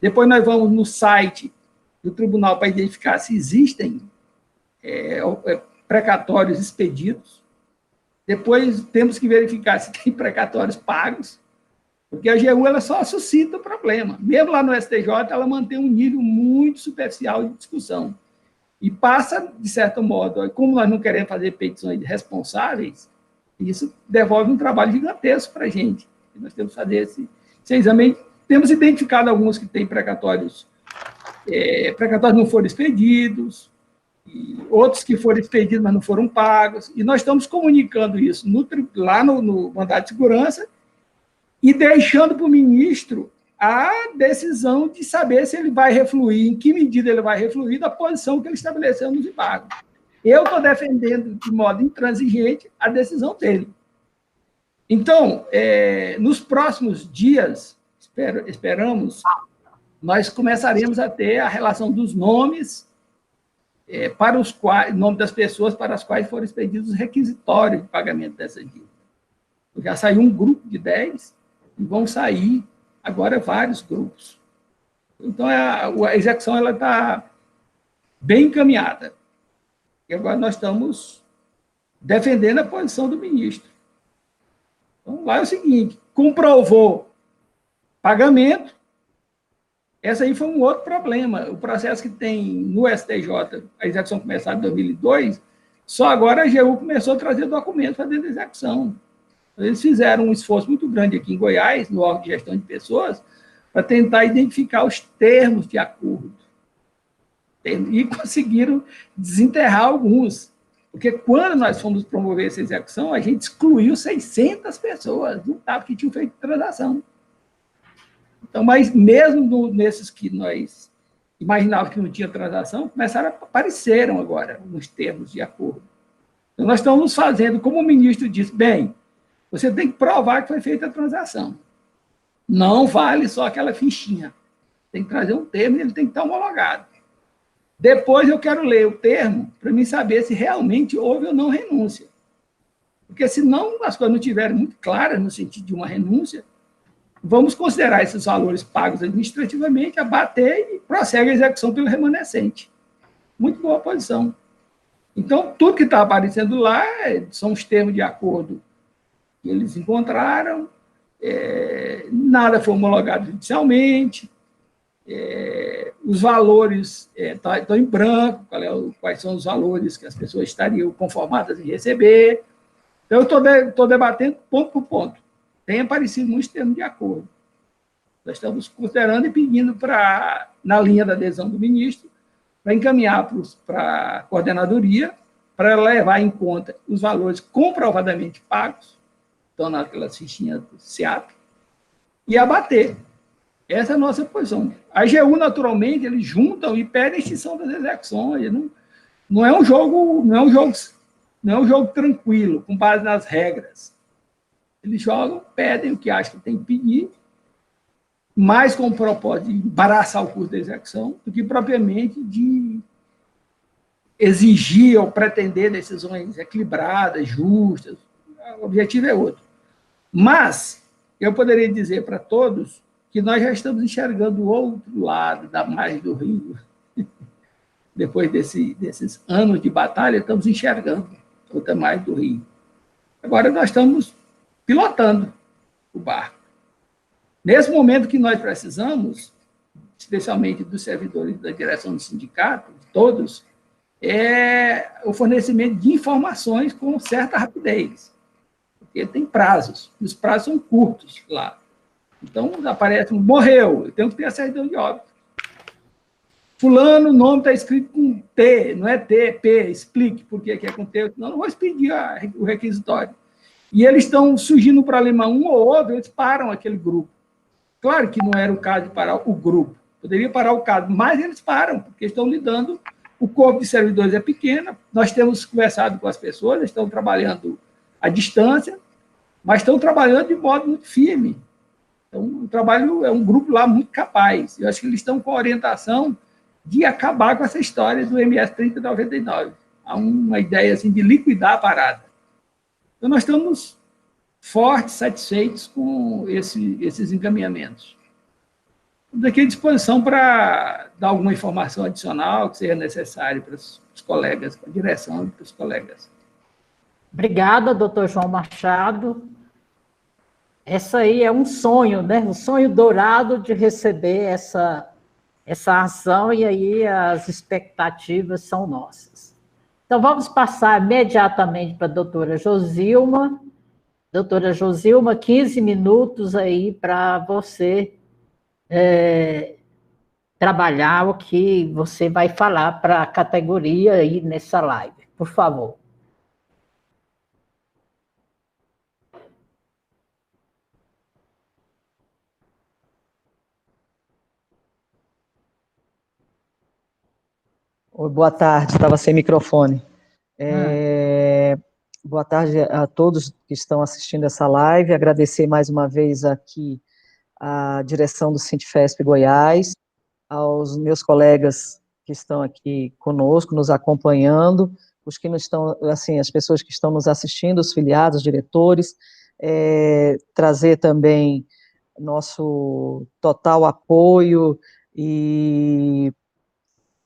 Depois nós vamos no site do tribunal para identificar se existem precatórios expedidos. Depois temos que verificar se tem precatórios pagos, porque a AGU ela só suscita o problema. Mesmo lá no STJ, ela mantém um nível muito superficial de discussão. E passa, de certo modo, como nós não queremos fazer petições responsáveis, isso devolve um trabalho gigantesco para a gente. Nós temos que fazer esse exame. Temos identificado alguns que têm precatórios não foram expedidos, e outros que foram expedidos, mas não foram pagos, e nós estamos comunicando isso lá no mandado de segurança e deixando para o ministro a decisão de saber se ele vai refluir, em que medida ele vai refluir da posição que ele estabeleceu nos embargos. Eu estou defendendo de modo intransigente a decisão dele. Então, nos próximos dias, esperamos, nós começaremos a ter a relação dos nomes para os quais, nome das pessoas para as quais foram expedidos os requisitórios de pagamento dessa dívida. Já saiu um grupo de 10 e vão sair agora vários grupos. Então, a execução está bem encaminhada. E agora nós estamos defendendo a posição do ministro. Então, lá é o seguinte, comprovou pagamento, esse aí foi um outro problema. O processo que tem no STJ, a execução começada em 2002, só agora a AGU começou a trazer documentos para dentro da execução. Eles fizeram um esforço muito grande aqui em Goiás, no órgão de gestão de pessoas, para tentar identificar os termos de acordo. E conseguiram desenterrar alguns. Porque quando nós fomos promover essa execução, a gente excluiu 600 pessoas, não estava que tinham feito transação. Então, mas mesmo nesses que nós imaginávamos que não tinha transação, apareceram agora uns termos de acordo. Então, nós estamos fazendo, como o ministro disse, bem, você tem que provar que foi feita a transação. Não vale só aquela fichinha. Tem que trazer um termo e ele tem que estar homologado. Depois eu quero ler o termo para mim saber se realmente houve ou não renúncia. Porque se não, as coisas não estiverem muito claras no sentido de uma renúncia, vamos considerar esses valores pagos administrativamente, abater e prossegue a execução pelo remanescente. Muito boa posição. Então, tudo que está aparecendo lá são os termos de acordo que eles encontraram, nada foi homologado judicialmente, os valores estão em branco, quais são os valores que as pessoas estariam conformadas em receber. Então, eu estou debatendo ponto por ponto. Tem aparecido muitos termos de acordo. Nós estamos considerando e pedindo na linha da adesão do ministro, para encaminhar para a coordenadoria, para levar em conta os valores comprovadamente pagos, estão naquelas fichinhas do SEAP, e abater. Essa é a nossa posição. A AGU, naturalmente, eles juntam e pedem a extinção das execuções. Não é um jogo não é um jogo tranquilo, com base nas regras. Eles jogam, pedem o que acham que tem que pedir, mais com o propósito de embaraçar o curso da execução do que propriamente de exigir ou pretender decisões equilibradas, justas. O objetivo é outro. Mas eu poderia dizer para todos que nós já estamos enxergando o outro lado da margem do rio. Depois desses anos de batalha, estamos enxergando outra margem do rio. Agora nós estamos pilotando o barco. Nesse momento que nós precisamos, especialmente dos servidores da direção do sindicato, todos, é o fornecimento de informações com certa rapidez. Porque tem prazos, e os prazos são curtos lá. Então, aparece um morreu, eu tenho que ter a certidão de óbito. Fulano, o nome está escrito com T, não é T, é P, explique por que é com T, senão não vou expedir o requisitório. E eles estão surgindo um problema um ou outro, eles param aquele grupo. Claro que não era o caso de parar o grupo, poderia parar o caso, mas eles param, porque estão lidando, o corpo de servidores é pequeno, nós temos conversado com as pessoas, eles estão trabalhando à distância, mas estão trabalhando de modo muito firme. Então, o trabalho é um grupo lá muito capaz. Eu acho que eles estão com a orientação de acabar com essa história do MS 3099. Há uma ideia assim, de liquidar a parada. Então, nós estamos fortes, satisfeitos com esses encaminhamentos. Estamos aqui à disposição para dar alguma informação adicional que seja necessária para os colegas, para a direção e para os colegas. Obrigada, doutor João Machado. Essa aí é um sonho, né? Um sonho dourado de receber essa ação, e aí as expectativas são nossas. Então, vamos passar imediatamente para a doutora Josilma. Doutora Josilma, 15 minutos aí para você trabalhar o que você vai falar para a categoria aí nessa live. Por favor. Boa tarde, estava sem microfone. Boa tarde a todos que estão assistindo essa live, agradecer mais uma vez aqui a direção do Sintfesp Goiás, aos meus colegas que estão aqui conosco, nos acompanhando, os que não estão, assim, as pessoas que estão nos assistindo, os filiados, os diretores, trazer também nosso total apoio e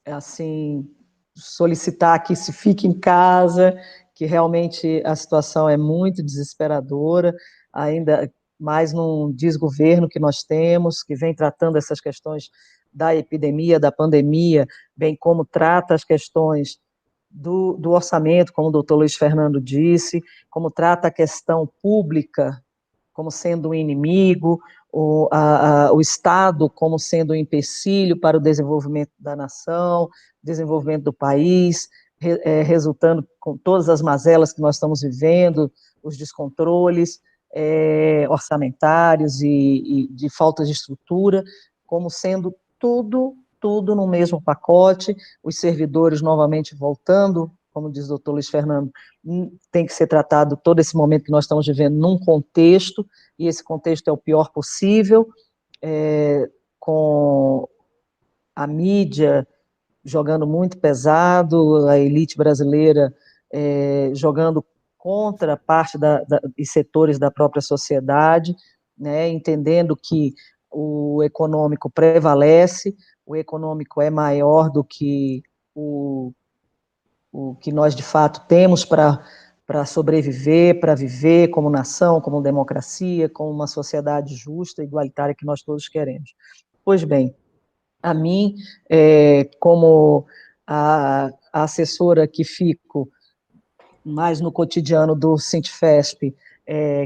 assim, solicitar que se fique em casa, que realmente a situação é muito desesperadora, ainda mais num desgoverno que nós temos, que vem tratando essas questões da epidemia, da pandemia, bem como trata as questões do orçamento, como o doutor Luiz Fernando disse, como trata a questão pública como sendo um inimigo, o Estado como sendo um empecilho para o desenvolvimento da nação, desenvolvimento do país, resultando com todas as mazelas que nós estamos vivendo, os descontroles orçamentários e de falta de estrutura, como sendo tudo no mesmo pacote, os servidores novamente voltando, como diz o doutor Luiz Fernando, tem que ser tratado todo esse momento que nós estamos vivendo num contexto, e esse contexto é o pior possível, com a mídia jogando muito pesado, a elite brasileira jogando contra parte e setores da própria sociedade, né, entendendo que o econômico prevalece, o econômico é maior do que o que nós, de fato, temos para sobreviver, para viver como nação, como democracia, como uma sociedade justa e igualitária que nós todos queremos. Pois bem, a mim, como a assessora que fico mais no cotidiano do Sintfesp,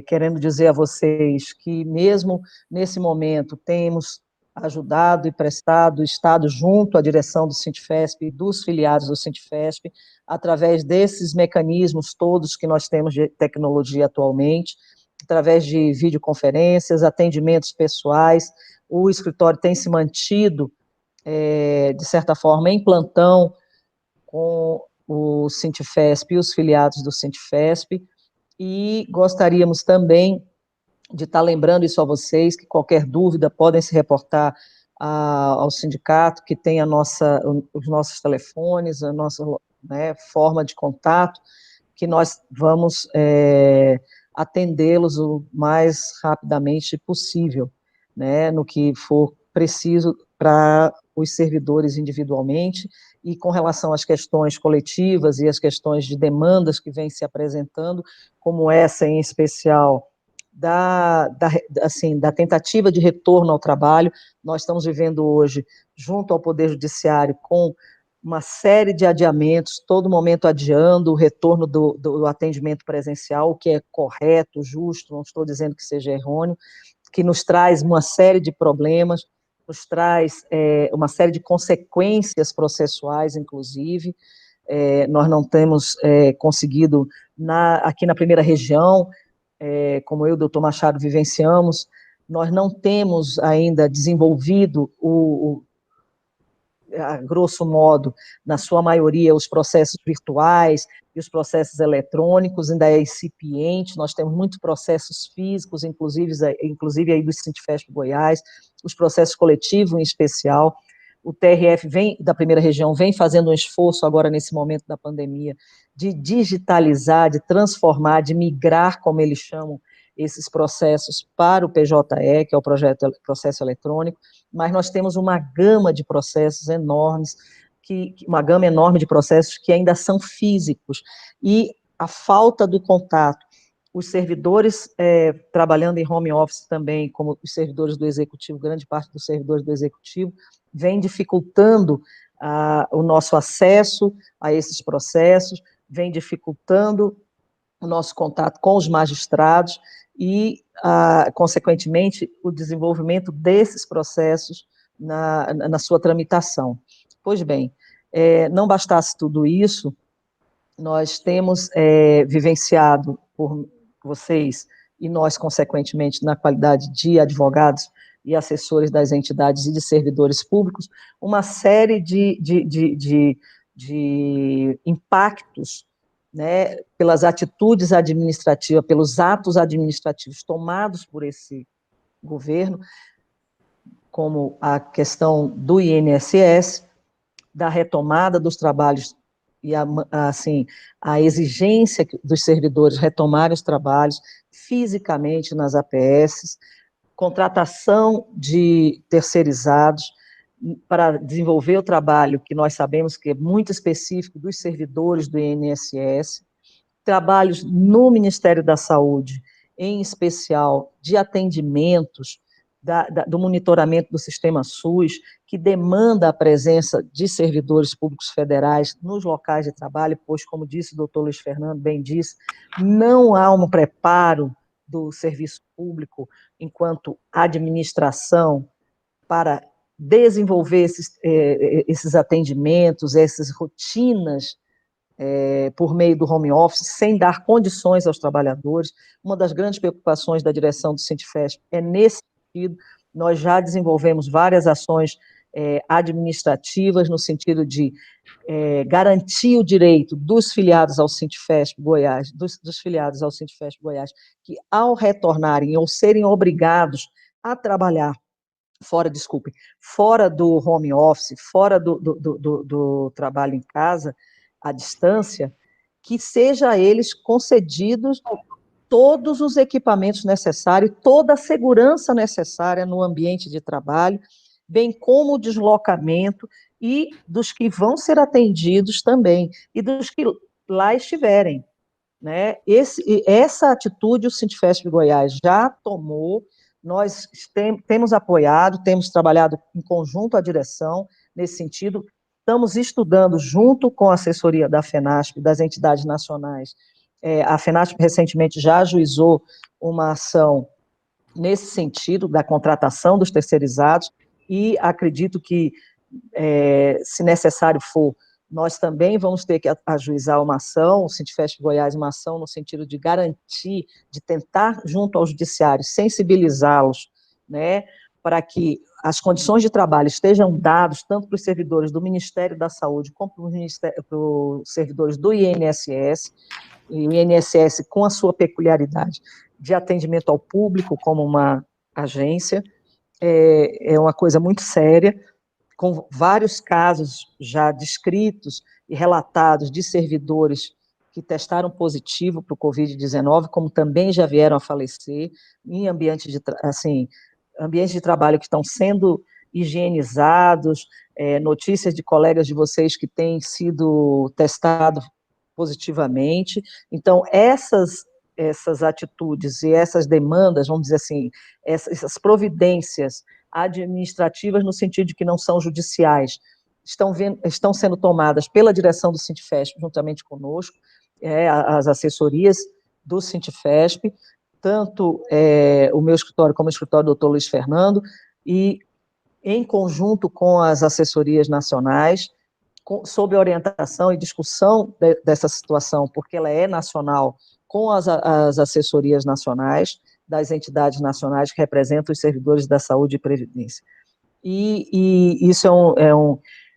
querendo dizer a vocês que, mesmo nesse momento, temos ajudado e prestado, estado junto à direção do Sintfesp e dos filiados do Sintfesp, através desses mecanismos todos que nós temos de tecnologia atualmente, através de videoconferências, atendimentos pessoais. O escritório tem se mantido, de certa forma, em plantão, com o Sintfesp e os filiados do Sintfesp, e gostaríamos também de estar lembrando isso a vocês, que qualquer dúvida podem se reportar ao sindicato, que tem os nossos telefones, a nossa, né, forma de contato, que nós vamos atendê-los o mais rapidamente possível, né, no que for preciso para os servidores individualmente, e com relação às questões coletivas e às questões de demandas que vêm se apresentando, como essa em especial da tentativa de retorno ao trabalho. Nós estamos vivendo hoje, junto ao Poder Judiciário, com uma série de adiamentos, todo momento adiando o retorno do atendimento presencial, o que é correto, justo, não estou dizendo que seja errôneo, que nos traz uma série de problemas, nos traz uma série de consequências processuais, inclusive. Nós não temos conseguido, aqui na primeira região, como eu e o doutor Machado vivenciamos, nós não temos ainda desenvolvido a grosso modo, na sua maioria, os processos virtuais e os processos eletrônicos, ainda é incipiente. Nós temos muitos processos físicos, inclusive aí do Sintfesp Goiás, os processos coletivos em especial. O TRF da primeira região vem fazendo um esforço agora nesse momento da pandemia de digitalizar, de transformar, de migrar, como eles chamam, esses processos para o PJE, que é o processo eletrônico, mas nós temos uma gama de processos enormes, uma gama enorme de processos que ainda são físicos, e a falta do contato, os servidores trabalhando em home office também, como os servidores do Executivo, grande parte dos servidores do Executivo, vem dificultando o nosso acesso a esses processos, vem dificultando o nosso contato com os magistrados e, consequentemente, o desenvolvimento desses processos na sua tramitação. Pois bem, não bastasse tudo isso, nós temos vivenciado por vocês e nós, consequentemente, na qualidade de advogados e assessores das entidades e de servidores públicos, uma série de impactos, né, pelas atitudes administrativas, pelos atos administrativos tomados por esse governo, como a questão do INSS, da retomada dos trabalhos e a exigência dos servidores retomarem os trabalhos fisicamente nas APS, contratação de terceirizados para desenvolver o trabalho que nós sabemos que é muito específico dos servidores do INSS, trabalhos no Ministério da Saúde, em especial de atendimentos, do monitoramento do sistema SUS, que demanda a presença de servidores públicos federais nos locais de trabalho, pois, como disse o doutor Luiz Fernando, bem disse, não há um preparo do serviço público enquanto administração para desenvolver esses atendimentos, essas rotinas por meio do home office, sem dar condições aos trabalhadores. Uma das grandes preocupações da direção do Sintfesp é nesse sentido. Nós já desenvolvemos várias ações administrativas no sentido de garantir o direito dos filiados ao Sintfesp Goiás, dos filiados ao Sintfesp Goiás, que ao retornarem ou serem obrigados a trabalhar fora do home office, fora do trabalho em casa, à distância, que seja a eles concedidos todos os equipamentos necessários, toda a segurança necessária no ambiente de trabalho, bem como o deslocamento e dos que vão ser atendidos também, e dos que lá estiverem, né? Essa atitude o Sintfesp Goiás já tomou. Nós temos apoiado, temos trabalhado em conjunto à direção nesse sentido, estamos estudando junto com a assessoria da FENASP, das entidades nacionais. A FENASP recentemente já ajuizou uma ação nesse sentido, da contratação dos terceirizados, e acredito que, se necessário for, nós também vamos ter que ajuizar uma ação, o Sintfesp Goiás, uma ação no sentido de garantir, de tentar, junto ao judiciário, sensibilizá-los, né, para que as condições de trabalho estejam dadas tanto para os servidores do Ministério da Saúde como para os servidores do INSS, e o INSS com a sua peculiaridade de atendimento ao público como uma agência, é uma coisa muito séria, com vários casos já descritos e relatados de servidores que testaram positivo para o Covid-19, como também já vieram a falecer, em ambientes de trabalho que estão sendo higienizados, notícias de colegas de vocês que têm sido testados positivamente. Então, essas atitudes e essas demandas, vamos dizer assim, essas providências administrativas, no sentido de que não são judiciais, estão sendo tomadas pela direção do Sintefesp, juntamente conosco, as assessorias do Sintefesp, tanto o meu escritório como o escritório do Dr. Luiz Fernando, e em conjunto com as assessorias nacionais, sob orientação e discussão dessa situação, porque ela é nacional, com as assessorias nacionais, das entidades nacionais que representam os servidores da saúde e previdência. E isso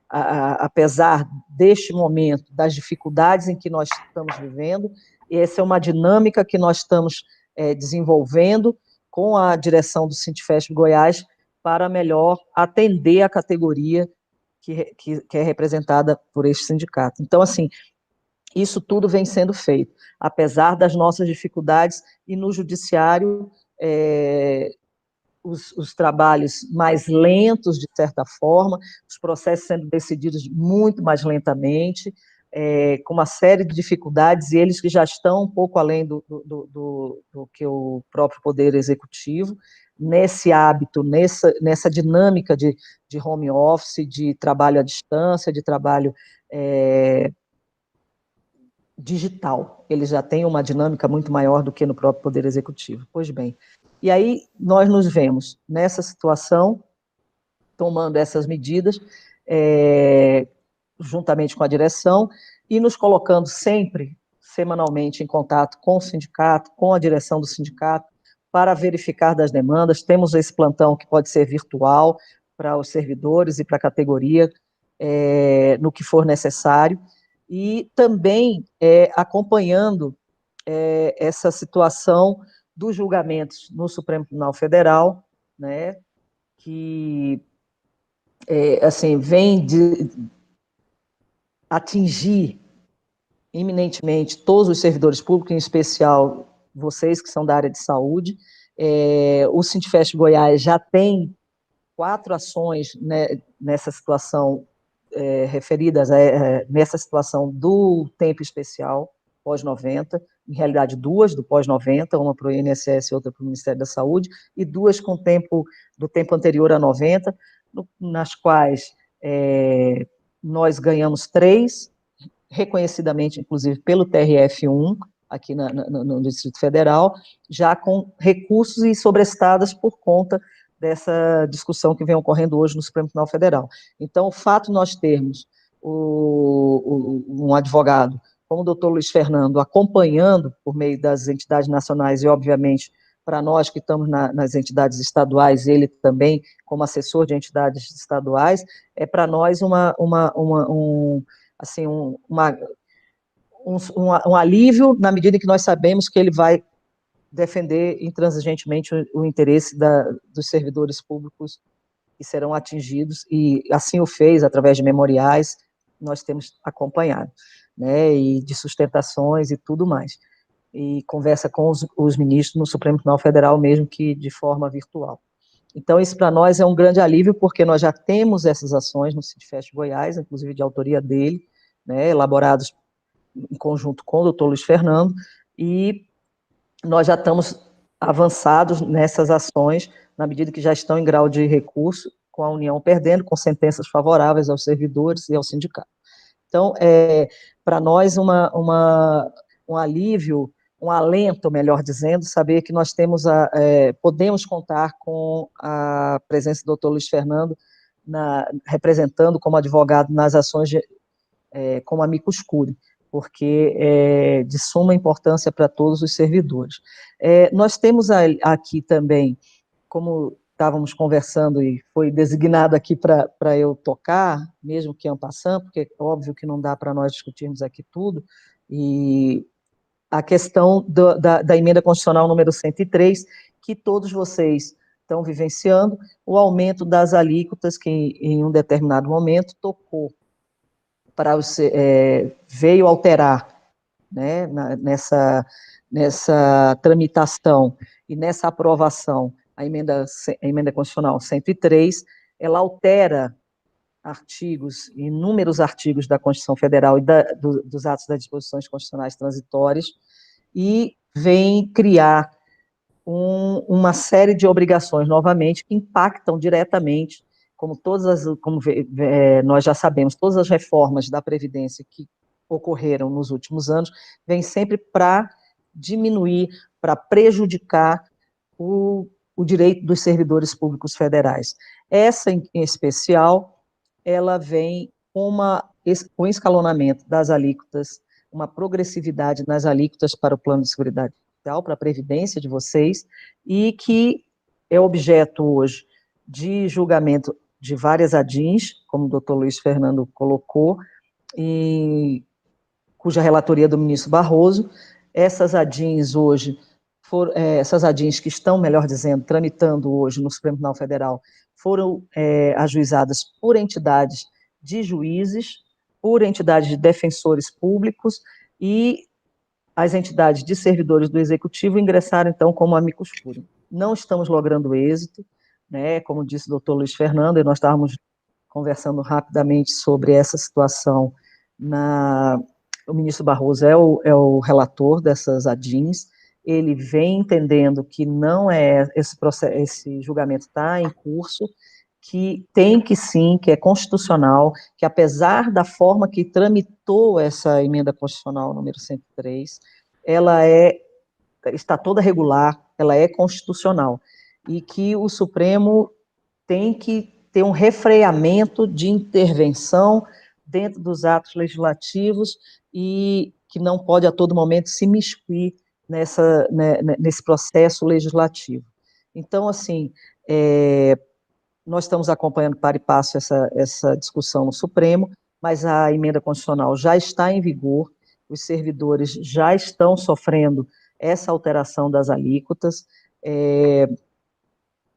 apesar deste momento, das dificuldades em que nós estamos vivendo, essa é uma dinâmica que nós estamos desenvolvendo com a direção do Sintefesp Goiás para melhor atender a categoria que é representada por este sindicato. Então, assim, isso tudo vem sendo feito, apesar das nossas dificuldades, e no judiciário, os trabalhos mais lentos, de certa forma, os processos sendo decididos muito mais lentamente, com uma série de dificuldades, e eles que já estão um pouco além do que o próprio Poder Executivo, nesse hábito, nessa dinâmica de home office, de trabalho à distância, de trabalho digital. Eles já têm uma dinâmica muito maior do que no próprio Poder Executivo. Pois bem, e aí nós nos vemos nessa situação, tomando essas medidas, juntamente com a direção, e nos colocando sempre, semanalmente, em contato com o sindicato, com a direção do sindicato, para verificar das demandas. Temos esse plantão que pode ser virtual para os servidores e para a categoria, no que for necessário, e também acompanhando essa situação dos julgamentos no Supremo Tribunal Federal, né, que assim, vem de atingir iminentemente todos os servidores públicos, em especial vocês que são da área de saúde. O Sintefesp Goiás já tem 4 ações, né, nessa situação, referidas nessa situação do tempo especial, pós-90, em realidade 2 do pós-90, uma para o INSS e outra para o Ministério da Saúde, e 2 com do tempo anterior a 90, nas quais nós ganhamos 3, reconhecidamente, inclusive, pelo TRF1, aqui no Distrito Federal, já com recursos e sobrestadas por conta dessa discussão que vem ocorrendo hoje no Supremo Tribunal Federal. Então, o fato de nós termos um advogado como o doutor Luiz Fernando acompanhando por meio das entidades nacionais e, obviamente, para nós que estamos nas entidades estaduais, ele também como assessor de entidades estaduais, é para nós um alívio, na medida em que nós sabemos que ele vai defender intransigentemente o interesse dos servidores públicos que serão atingidos, e assim o fez através de memoriais, nós temos acompanhado, né, e de sustentações e tudo mais, e conversa com os ministros no Supremo Tribunal Federal, mesmo que de forma virtual. Então, isso para nós é um grande alívio, porque nós já temos essas ações no Sintefesp Goiás, inclusive de autoria dele, né, elaborados em conjunto com o doutor Luiz Fernando, e nós já estamos avançados nessas ações, na medida que já estão em grau de recurso, com a União perdendo, com sentenças favoráveis aos servidores e ao sindicato. Então, para nós, um alívio, um alento, melhor dizendo, saber que nós podemos contar com a presença do doutor Luiz Fernando, representando como advogado nas ações como amicus curiae, porque é de suma importância para todos os servidores. Nós temos aqui também, como estávamos conversando e foi designado aqui para eu tocar, mesmo que en passant, porque é óbvio que não dá para nós discutirmos aqui tudo, e a questão da emenda constitucional número 103, que todos vocês estão vivenciando, o aumento das alíquotas, que em um determinado momento tocou, veio alterar, né, nessa tramitação e nessa aprovação, a emenda constitucional 103, ela altera artigos, inúmeros artigos da Constituição Federal e dos atos das disposições constitucionais transitórias, e vem criar uma série de obrigações, novamente, que impactam diretamente, como nós já sabemos, todas as reformas da Previdência que ocorreram nos últimos anos, vêm sempre para diminuir, para prejudicar o direito dos servidores públicos federais. Essa, em especial, ela vem com o escalonamento das alíquotas, uma progressividade nas alíquotas para o plano de seguridade social, para a previdência de vocês, e que é objeto hoje de julgamento de várias ADINs, como o doutor Luiz Fernando colocou, cuja relatoria do ministro Barroso. Essas ADINs hoje, essas ADINs que estão, melhor dizendo, tramitando hoje no Supremo Tribunal Federal, foram ajuizadas por entidades de juízes, por entidades de defensores públicos, e as entidades de servidores do Executivo ingressaram, então, como amicus curiae. Não estamos logrando êxito, né, como disse o doutor Luiz Fernando, e nós estávamos conversando rapidamente sobre essa situação. O ministro Barroso é o relator dessas ADINs, ele vem entendendo que não é esse julgamento está em curso, que tem que sim, que é constitucional, que apesar da forma que tramitou essa emenda constitucional número 103, ela está toda regular, ela é constitucional, e que o Supremo tem que ter um refreamento de intervenção dentro dos atos legislativos e que não pode a todo momento se imiscuir nesse processo legislativo. Então, assim, nós estamos acompanhando para e passo essa discussão no Supremo, mas a emenda constitucional já está em vigor, os servidores já estão sofrendo essa alteração das alíquotas,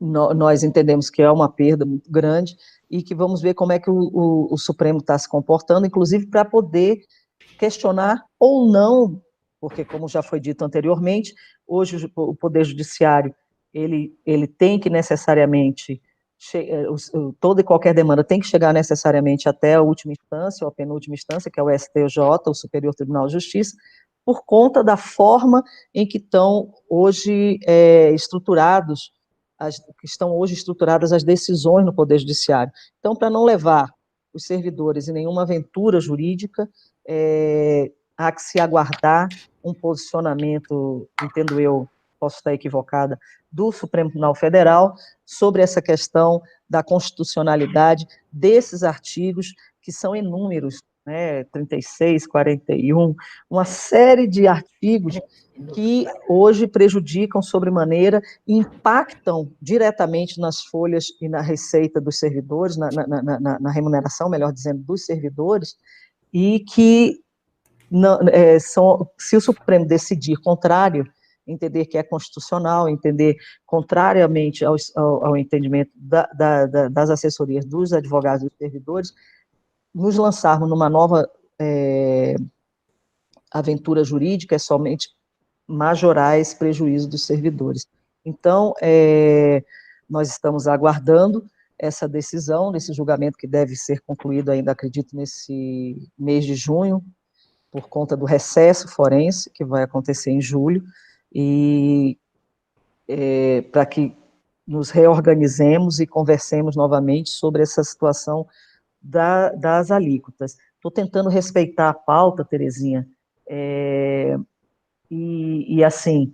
nós entendemos que é uma perda muito grande, e que vamos ver como é que o Supremo está se comportando, inclusive para poder questionar ou não, porque, como já foi dito anteriormente, hoje o Poder Judiciário, ele tem que necessariamente, toda e qualquer demanda tem que chegar necessariamente até a última instância, ou a penúltima instância, que é o STJ, o Superior Tribunal de Justiça, por conta da forma em que estão hoje estruturadas as decisões no Poder Judiciário. Então, para não levar os servidores em nenhuma aventura jurídica, há que se aguardar um posicionamento, entendo eu, posso estar equivocada, do Supremo Tribunal Federal sobre essa questão da constitucionalidade desses artigos, que são inúmeros, né, 36, 41, uma série de artigos que hoje prejudicam sobremaneira e impactam diretamente nas folhas e na receita dos servidores, na remuneração, melhor dizendo, dos servidores, e que, se o Supremo decidir contrário, entender que é constitucional, entender contrariamente ao entendimento das assessorias dos advogados e dos servidores, nos lançarmos numa nova aventura jurídica, é somente majorar esse prejuízo dos servidores. Então, nós estamos aguardando essa decisão, desse julgamento que deve ser concluído ainda, acredito, nesse mês de junho, por conta do recesso forense, que vai acontecer em julho, e para que nos reorganizemos e conversemos novamente sobre essa situação das alíquotas. Estou tentando respeitar a pauta, Terezinha, e assim,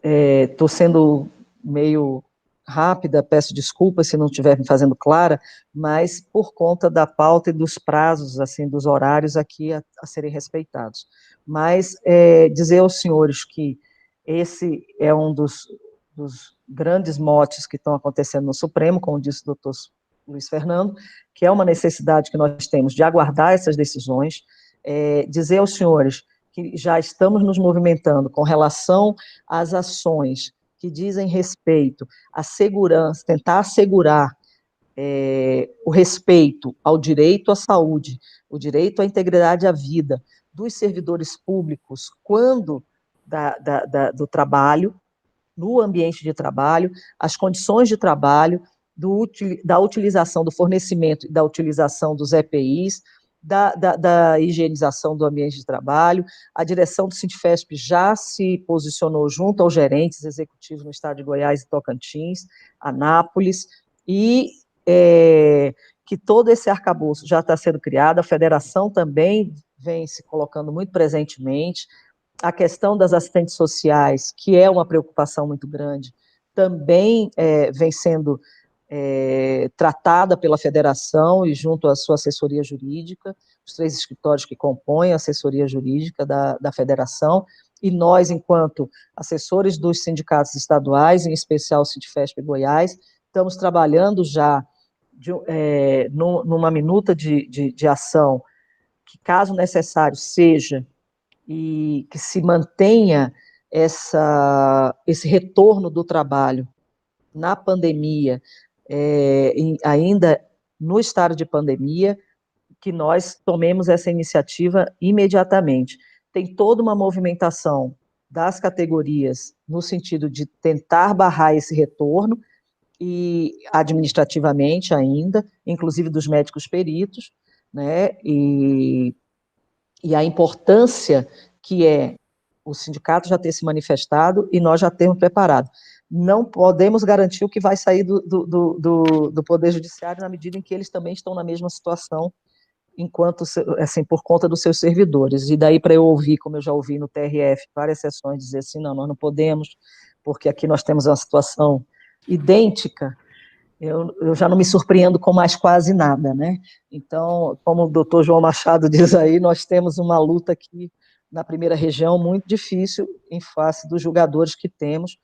estou sendo meio rápida, peço desculpas se não estiver me fazendo clara, mas por conta da pauta e dos prazos, assim, dos horários aqui a serem respeitados. Mas dizer aos senhores que esse é um dos dos grandes motes que estão acontecendo no Supremo, como disse o doutor Luiz Fernando, que é uma necessidade que nós temos de aguardar essas decisões, dizer aos senhores que já estamos nos movimentando com relação às ações que dizem respeito à segurança, tentar assegurar o respeito ao direito à saúde, o direito à integridade à vida dos servidores públicos quando do trabalho, no ambiente de trabalho, as condições de trabalho, da utilização do fornecimento e da utilização dos EPIs, da higienização do ambiente de trabalho. A direção do Sintefesp já se posicionou junto aos gerentes executivos no estado de Goiás e Tocantins, Anápolis, e que todo esse arcabouço já está sendo criado, a federação também vem se colocando muito presentemente, a questão das assistentes sociais, que é uma preocupação muito grande, também vem sendo tratada pela federação e junto à sua assessoria jurídica, os 3 escritórios que compõem a assessoria jurídica da federação, e nós, enquanto assessores dos sindicatos estaduais, em especial o Sintefesp Goiás, estamos trabalhando já numa minuta de ação, que caso necessário seja, e que se mantenha esse retorno do trabalho na pandemia, ainda no estado de pandemia, que nós tomemos essa iniciativa imediatamente. Tem toda uma movimentação das categorias no sentido de tentar barrar esse retorno, e administrativamente ainda, inclusive dos médicos peritos, né, e a importância que o sindicato já ter se manifestado e nós já termos preparado. Não podemos garantir o que vai sair do Poder Judiciário na medida em que eles também estão na mesma situação, enquanto, assim, por conta dos seus servidores. E daí para eu ouvir, como eu já ouvi no TRF, várias sessões dizer assim, não, nós não podemos, porque aqui nós temos uma situação idêntica, eu já não me surpreendo com mais quase nada, né? Então, como o doutor João Machado diz aí, nós temos uma luta aqui na primeira região muito difícil em face dos julgadores que temos,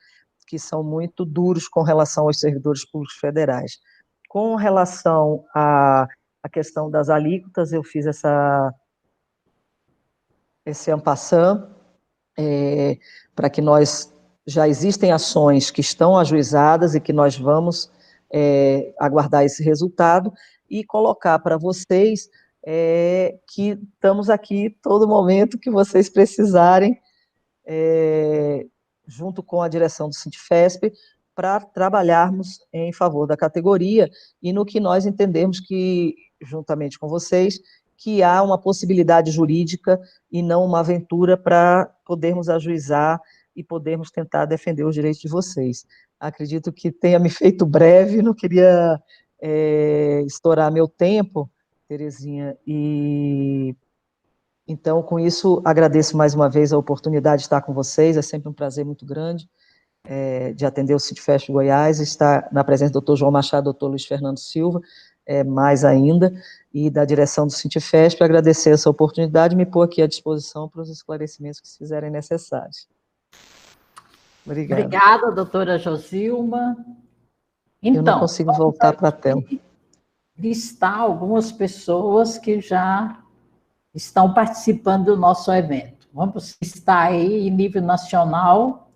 que são muito duros com relação aos servidores públicos federais. Com relação à questão das alíquotas, eu fiz esse en passant, para que nós, já existem ações que estão ajuizadas e que nós vamos aguardar esse resultado e colocar para vocês que estamos aqui todo momento que vocês precisarem, junto com a direção do Sintefesp, para trabalharmos em favor da categoria e no que nós entendemos que, juntamente com vocês, que há uma possibilidade jurídica e não uma aventura para podermos ajuizar e podermos tentar defender os direitos de vocês. Acredito que tenha me feito breve, não queria estourar meu tempo, Terezinha, e então, com isso, agradeço mais uma vez a oportunidade de estar com vocês, é sempre um prazer muito grande de atender o Sintefesp Goiás, estar na presença do doutor João Machado, doutor Luiz Fernando Silva, mais ainda, e da direção do Sintefesp, agradecer essa oportunidade e me pôr aqui à disposição para os esclarecimentos que se fizerem necessários. Obrigada. Obrigada, doutora Josilma. Então, eu não consigo voltar para a tela. Listar algumas pessoas que já estão participando do nosso evento. Vamos listar aí, em nível nacional,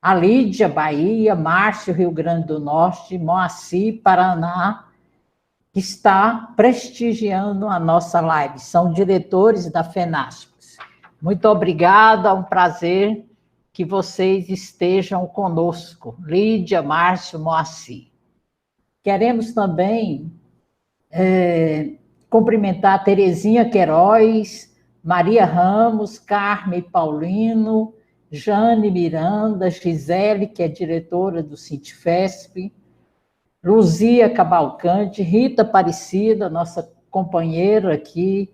a Lídia, Bahia, Márcio, Rio Grande do Norte, Moacir, Paraná, que está prestigiando a nossa live. São diretores da FENASPES. Muito obrigada, é um prazer que vocês estejam conosco. Lídia, Márcio, Moacir. Queremos também cumprimentar a Terezinha Queiroz, Maria Ramos, Carmen Paulino, Jane Miranda, Gisele, que é diretora do Sintefesp, Luzia Cavalcante, Rita Aparecida, nossa companheira aqui,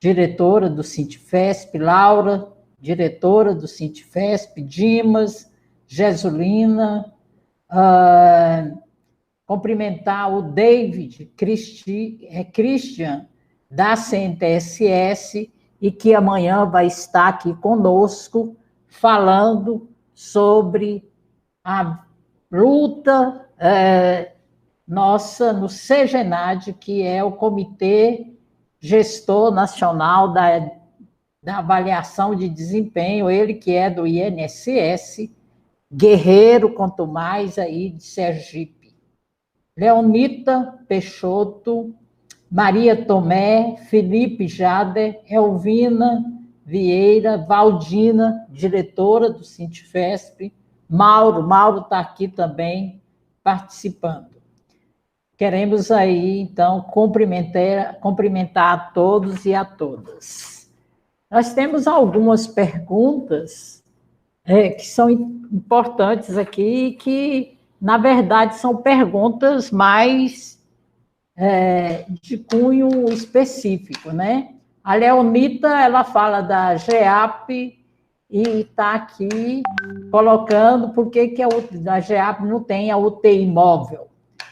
diretora do Sintefesp, Laura, diretora do Sintefesp, Dimas, Jesulina, cumprimentar o David Christian, da CNTSS, e que amanhã vai estar aqui conosco, falando sobre a luta nossa no CGNAD, que é o Comitê Gestor Nacional da Avaliação de Desempenho, ele que é do INSS, guerreiro, quanto mais aí de Sergipe. Leonita Peixoto, Maria Tomé, Felipe Jader, Elvina Vieira, Valdina, diretora do Sintfesp, Mauro está aqui também participando. Queremos aí, então, cumprimentar a todos e a todas. Nós temos algumas perguntas que são importantes aqui, que, na verdade, são perguntas mais de cunho específico, né? A Leonita, ela fala da GEAP e está aqui colocando por que a GEAP não tem a UTI móvel.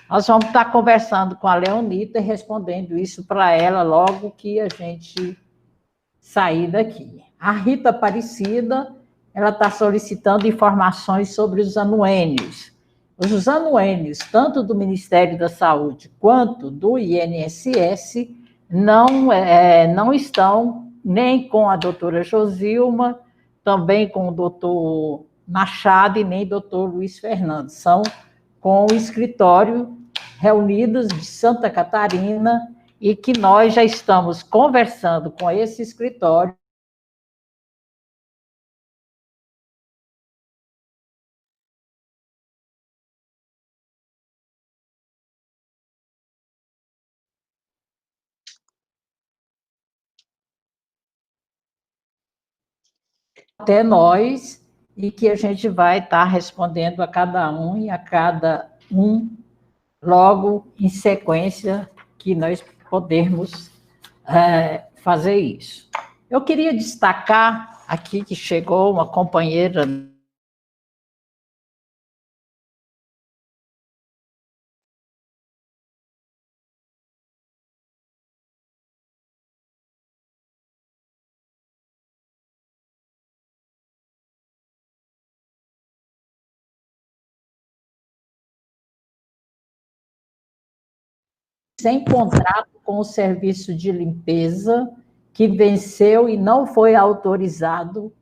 Nós vamos estar conversando com a Leonita e respondendo isso para ela logo que a gente sair daqui. A Rita Aparecida, ela está solicitando informações sobre os anuênios. Os anuênios, tanto do Ministério da Saúde quanto do INSS, não estão nem com a doutora Josilma, também com o doutor Machado e nem doutor Luiz Fernando. São com o escritório reunidos de Santa Catarina e que nós já estamos conversando com esse escritório até nós, e que a gente vai estar respondendo a cada um e a cada um logo em sequência que nós podermos fazer isso. Eu queria destacar aqui que chegou uma companheira sem contrato com o serviço de limpeza, que venceu e não foi autorizado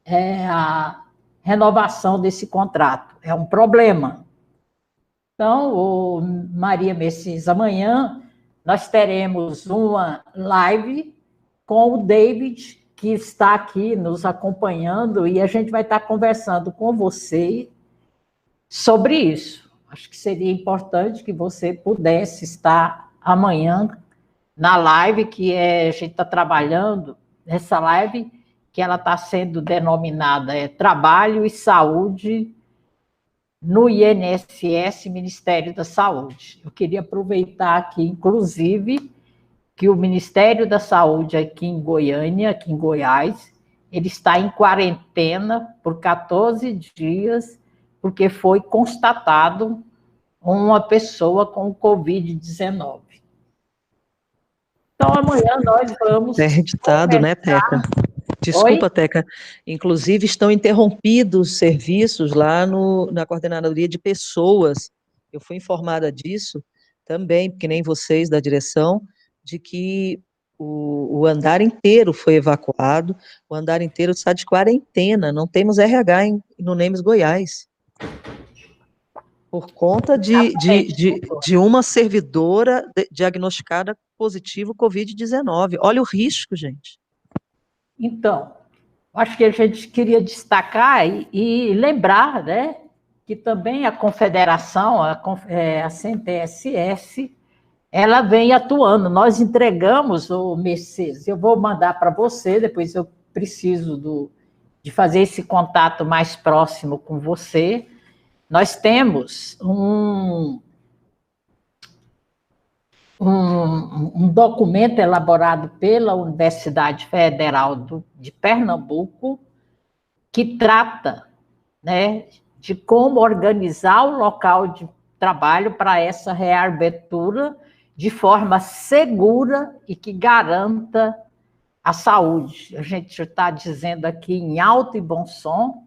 a renovação desse contrato. É um problema. Então, Maria Messias, amanhã nós teremos uma live com o David, que está aqui nos acompanhando, e a gente vai estar conversando com você sobre isso. Acho que seria importante que você pudesse estar amanhã na live, que a gente está trabalhando, nessa live, que ela está sendo denominada Trabalho e Saúde no INSS, Ministério da Saúde. Eu queria aproveitar aqui, inclusive, que o Ministério da Saúde aqui em Goiânia, aqui em Goiás, ele está em quarentena por 14 dias, porque foi constatado uma pessoa com Covid-19. Então, amanhã nós vamos... Interditado, né, Teca? Desculpa, Teca. Inclusive, estão interrompidos serviços lá na Coordenadoria de Pessoas. Eu fui informada disso também, porque nem vocês da direção, de que o andar inteiro foi evacuado, o andar inteiro está de quarentena, não temos RH no NEMS Goiás. Por conta de uma servidora diagnosticada positivo Covid-19. Olha o risco, gente. Então, acho que a gente queria destacar e lembrar, né, que também a Confederação, a CNTSS, ela vem atuando. Nós entregamos o Mercedes, eu vou mandar para você, depois eu preciso de fazer esse contato mais próximo com você. Nós temos um documento elaborado pela Universidade Federal de Pernambuco, que trata, né, de como organizar o local de trabalho para essa reabertura de forma segura e que garanta a saúde. A gente está dizendo aqui em alto e bom som,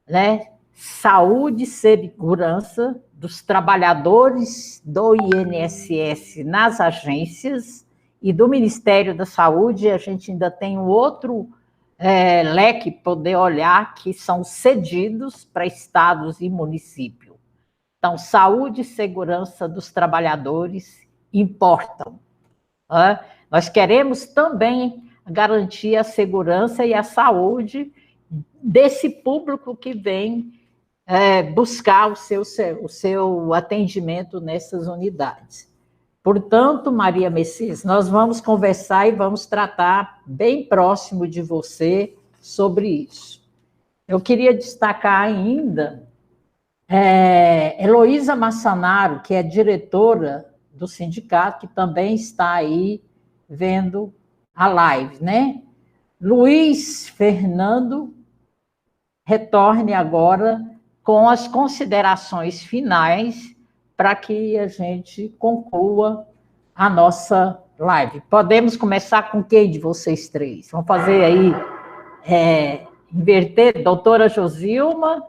né, saúde e segurança dos trabalhadores do INSS nas agências e do Ministério da Saúde. A gente ainda tem um outro leque poder olhar, que são cedidos para estados e municípios. Então, saúde e segurança dos trabalhadores importam. Nós queremos também garantir a segurança e a saúde desse público que vem buscar o seu atendimento nessas unidades. Portanto, Maria Messias, nós vamos conversar e vamos tratar bem próximo de você sobre isso. Eu queria destacar ainda Heloísa Massanaro, que é diretora do sindicato, que também está aí vendo a live, né? Luiz Fernando, retorne agora com as considerações finais para que a gente conclua a nossa live. Podemos começar com quem de vocês três? Vamos fazer aí, inverter, doutora Josilma,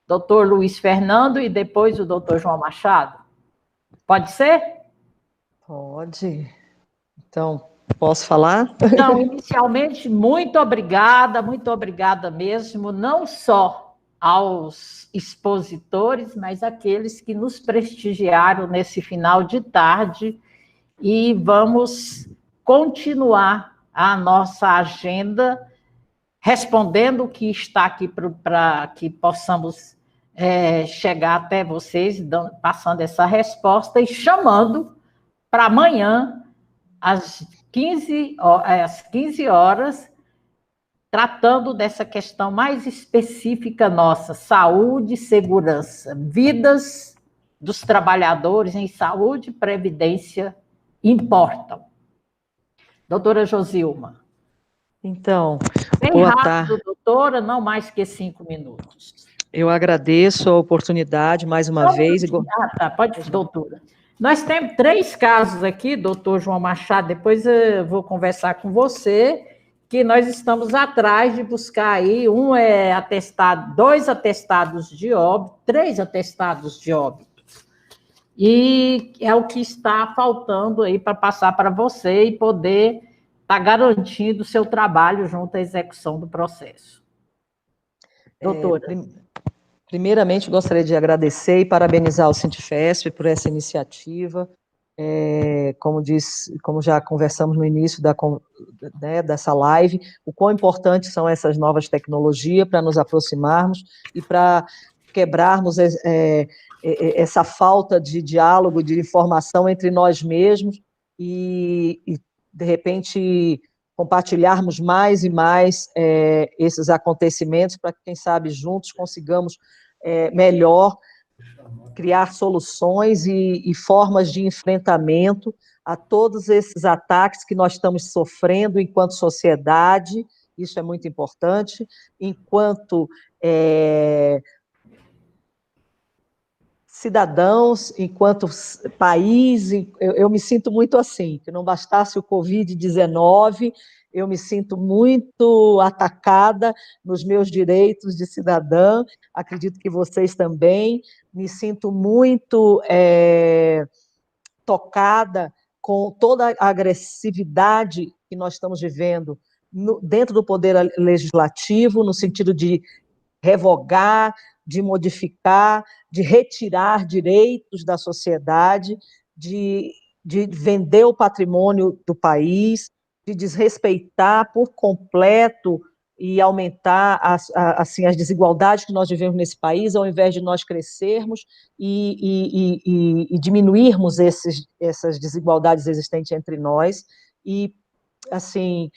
doutor Luiz Fernando e depois o doutor João Machado. Pode ser? Pode. Então, posso falar? Então, inicialmente, muito obrigada mesmo, não só aos expositores, mas àqueles que nos prestigiaram nesse final de tarde, e vamos continuar a nossa agenda respondendo o que está aqui para que possamos chegar até vocês, passando essa resposta e chamando para amanhã, às 15 horas, tratando dessa questão mais específica nossa, saúde e segurança, vidas dos trabalhadores em saúde e previdência importam. Doutora Josilma. Então, bem boa rápido, tarde. Doutora, não mais que 5 minutos. Eu agradeço a oportunidade mais uma vez. Pode, doutora. Nós temos 3 casos aqui, doutor João Machado, depois eu vou conversar com você, que nós estamos atrás de buscar aí, 2 atestados de óbito, 3 atestados de óbito. E é o que está faltando aí para passar para você e poder estar garantindo o seu trabalho junto à execução do processo. Doutora. Primeiramente, gostaria de agradecer e parabenizar o Sintfesp por essa iniciativa. Como já conversamos no início dessa live, o quão importantes são essas novas tecnologias para nos aproximarmos e para quebrarmos essa falta de diálogo, de informação entre nós mesmos e de repente, compartilharmos mais e mais esses acontecimentos para que, quem sabe, juntos consigamos melhor criar soluções e formas de enfrentamento a todos esses ataques que nós estamos sofrendo enquanto sociedade. Isso é muito importante, enquanto cidadãos, enquanto país. Eu me sinto muito assim, que não bastasse o Covid-19, eu me sinto muito atacada nos meus direitos de cidadã, acredito que vocês também, me sinto muito tocada com toda a agressividade que nós estamos vivendo dentro do poder legislativo, no sentido de revogar, de modificar, de retirar direitos da sociedade, de vender o patrimônio do país, de desrespeitar por completo e aumentar assim, as desigualdades que nós vivemos nesse país, ao invés de nós crescermos e diminuirmos essas desigualdades existentes entre nós. E, assim,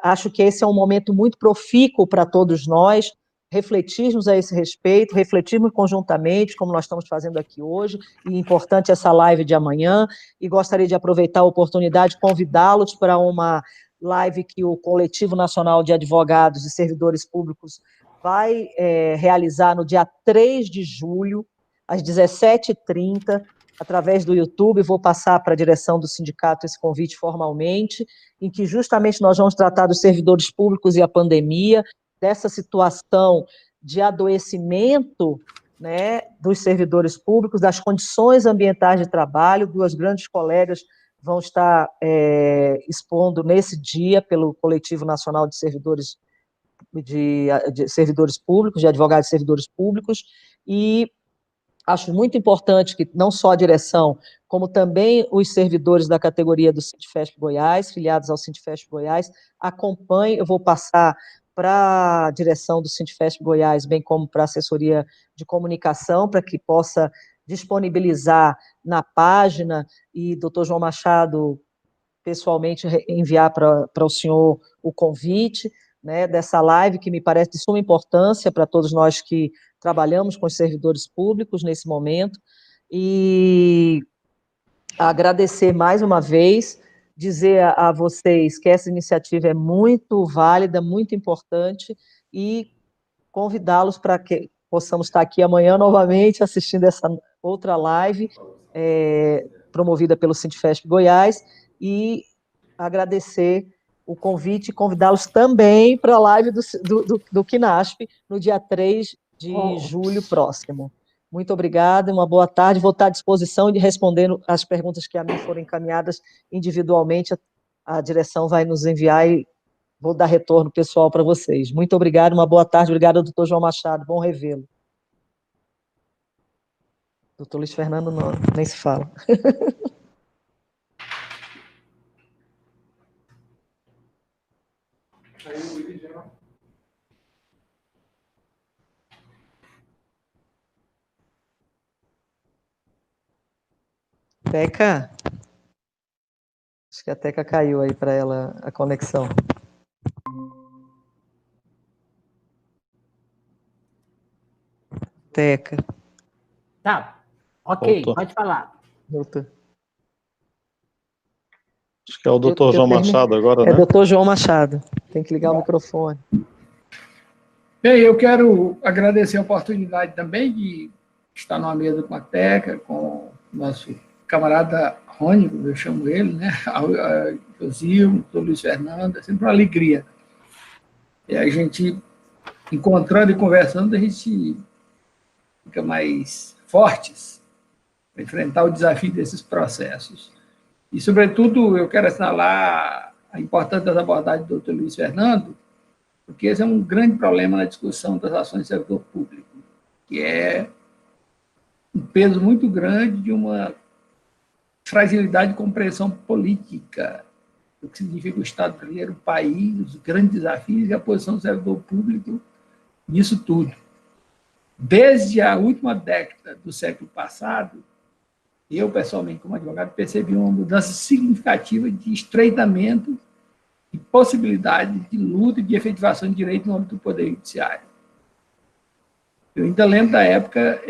acho que esse é um momento muito profícuo para todos nós, refletirmos a esse respeito, refletirmos conjuntamente, como nós estamos fazendo aqui hoje, e importante essa live de amanhã, e gostaria de aproveitar a oportunidade de convidá-los para uma live que o Coletivo Nacional de Advogados e Servidores Públicos vai realizar no dia 3 de julho, às 17h30, através do YouTube. Vou passar para a direção do sindicato esse convite formalmente, em que justamente nós vamos tratar dos servidores públicos e a pandemia, dessa situação de adoecimento, né, dos servidores públicos, das condições ambientais de trabalho. Duas grandes colegas vão estar expondo nesse dia pelo Coletivo Nacional de Servidores Públicos, de advogados e servidores públicos, e acho muito importante que não só a direção, como também os servidores da categoria do Sintfesp Goiás, filiados ao Sintfesp Goiás, acompanhem. Eu vou passar para a direção do Sintfesp Goiás, bem como para a assessoria de comunicação, para que possa disponibilizar na página, e doutor João Machado, pessoalmente, enviar para o senhor o convite, né, dessa live, que me parece de suma importância para todos nós que trabalhamos com os servidores públicos nesse momento, e agradecer mais uma vez, dizer a vocês que essa iniciativa é muito válida, muito importante, e convidá-los para que possamos estar aqui amanhã novamente assistindo essa outra live, promovida pelo Sintfesp Goiás, e agradecer o convite e convidá-los também para a live do CNASP, no dia 3 de julho próximo. Muito obrigada, uma boa tarde. Vou estar à disposição de responder as perguntas que a mim foram encaminhadas individualmente. A direção vai nos enviar e vou dar retorno pessoal para vocês. Muito obrigada, uma boa tarde. Obrigada, doutor João Machado. Bom revê-lo. Doutor Luiz Fernando, não, nem se fala. Teca? Acho que a Teca caiu aí para ela a conexão. Teca. Tá, ok, Voltou. pode falar. Voltou. Acho que é o doutor João Machado agora, né? É doutor João Machado. Tem que ligar o microfone. Bem, eu quero agradecer a oportunidade também de estar numa mesa com a Teca, com o nosso camarada Rony, eu chamo ele, né? O Josil, o Luiz Fernando, é sempre uma alegria. E a gente, encontrando e conversando, a gente fica mais fortes para enfrentar o desafio desses processos. E, sobretudo, eu quero assinalar a importância das abordagens do Dr. Luiz Fernando, porque esse é um grande problema na discussão das ações do servidor público, que é um peso muito grande de uma fragilidade de compreensão política do que significa o Estado brasileiro, o país, os grandes desafios e a posição do servidor público nisso tudo. Desde a última década do século passado, eu, pessoalmente, como advogado, percebi uma mudança significativa de estreitamento e possibilidade de luta e de efetivação de direito no âmbito do Poder Judiciário. Eu ainda lembro da época,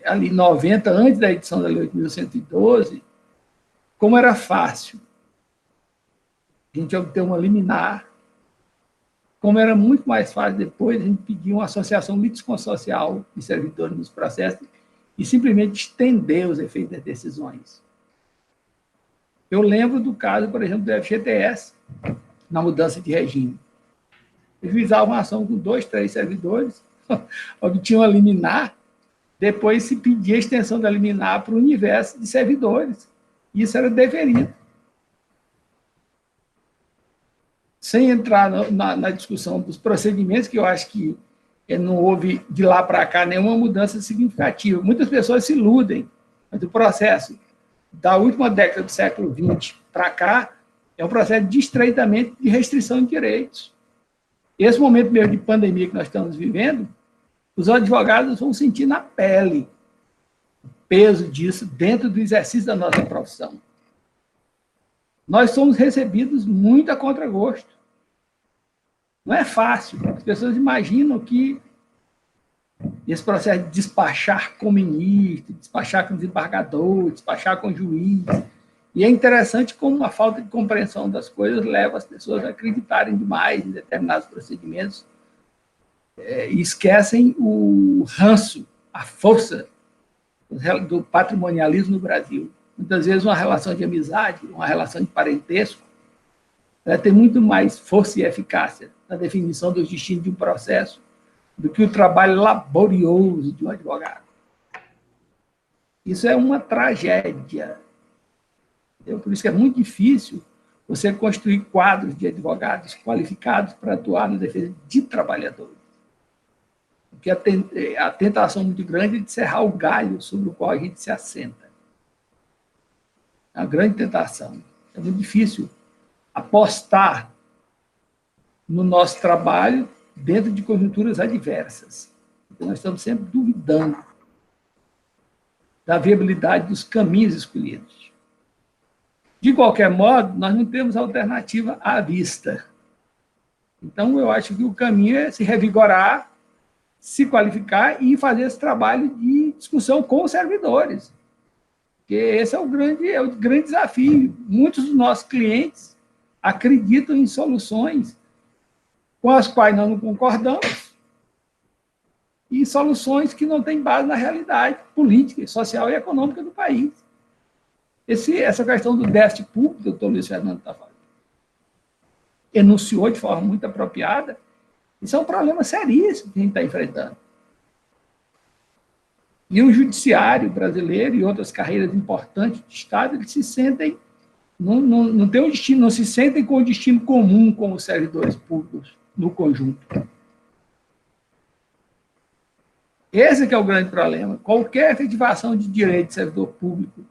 ali em 90, antes da edição da Lei 8.112, como era fácil a gente obter uma liminar, como era muito mais fácil depois a gente pedir uma associação litisconsocial de servidores nos processos e simplesmente estender os efeitos das decisões. Eu lembro do caso, por exemplo, do FGTS, na mudança de regime. Eles visavam uma ação com 2, 3 servidores, obtinham a liminar, depois se pedia a extensão da liminar para o universo de servidores. Isso era deverido. Sem entrar na discussão dos procedimentos, que eu acho que não houve de lá para cá nenhuma mudança significativa. Muitas pessoas se iludem, mas o processo da última década do século XX para cá é um processo de estreitamento de restrição de direitos. Esse momento mesmo de pandemia que nós estamos vivendo, os advogados vão sentir na pele o peso disso dentro do exercício da nossa profissão. Nós somos recebidos muito a contragosto. Não é fácil. As pessoas imaginam que esse processo de despachar com ministro, despachar com desembargador, despachar com juiz, e é interessante como a falta de compreensão das coisas leva as pessoas a acreditarem demais em determinados procedimentos e esquecem o ranço, a força do patrimonialismo no Brasil. Muitas vezes uma relação de amizade, uma relação de parentesco, ela tem muito mais força e eficácia na definição dos destinos de um processo do que o trabalho laborioso de um advogado. Isso é uma tragédia. Por isso que é muito difícil você construir quadros de advogados qualificados para atuar na defesa de trabalhadores. Porque a tentação muito grande é de serrar o galho sobre o qual a gente se assenta. É uma grande tentação. É muito difícil apostar no nosso trabalho dentro de conjunturas adversas. Então, nós estamos sempre duvidando da viabilidade dos caminhos escolhidos. De qualquer modo, nós não temos alternativa à vista. Então, eu acho que o caminho é se revigorar, se qualificar e fazer esse trabalho de discussão com os servidores. Porque esse é o grande desafio. Muitos dos nossos clientes acreditam em soluções com as quais nós não concordamos e soluções que não têm base na realidade política, social e econômica do país. Essa questão do déficit público, que o doutor Luiz Fernando está falando, enunciou de forma muito apropriada, isso é um problema seríssimo que a gente está enfrentando. E o judiciário brasileiro e outras carreiras importantes do Estado, eles se sentem, não tem um destino, não se sentem com um destino comum com os servidores públicos no conjunto. Esse que é o grande problema. Qualquer efetivação de direito de servidor público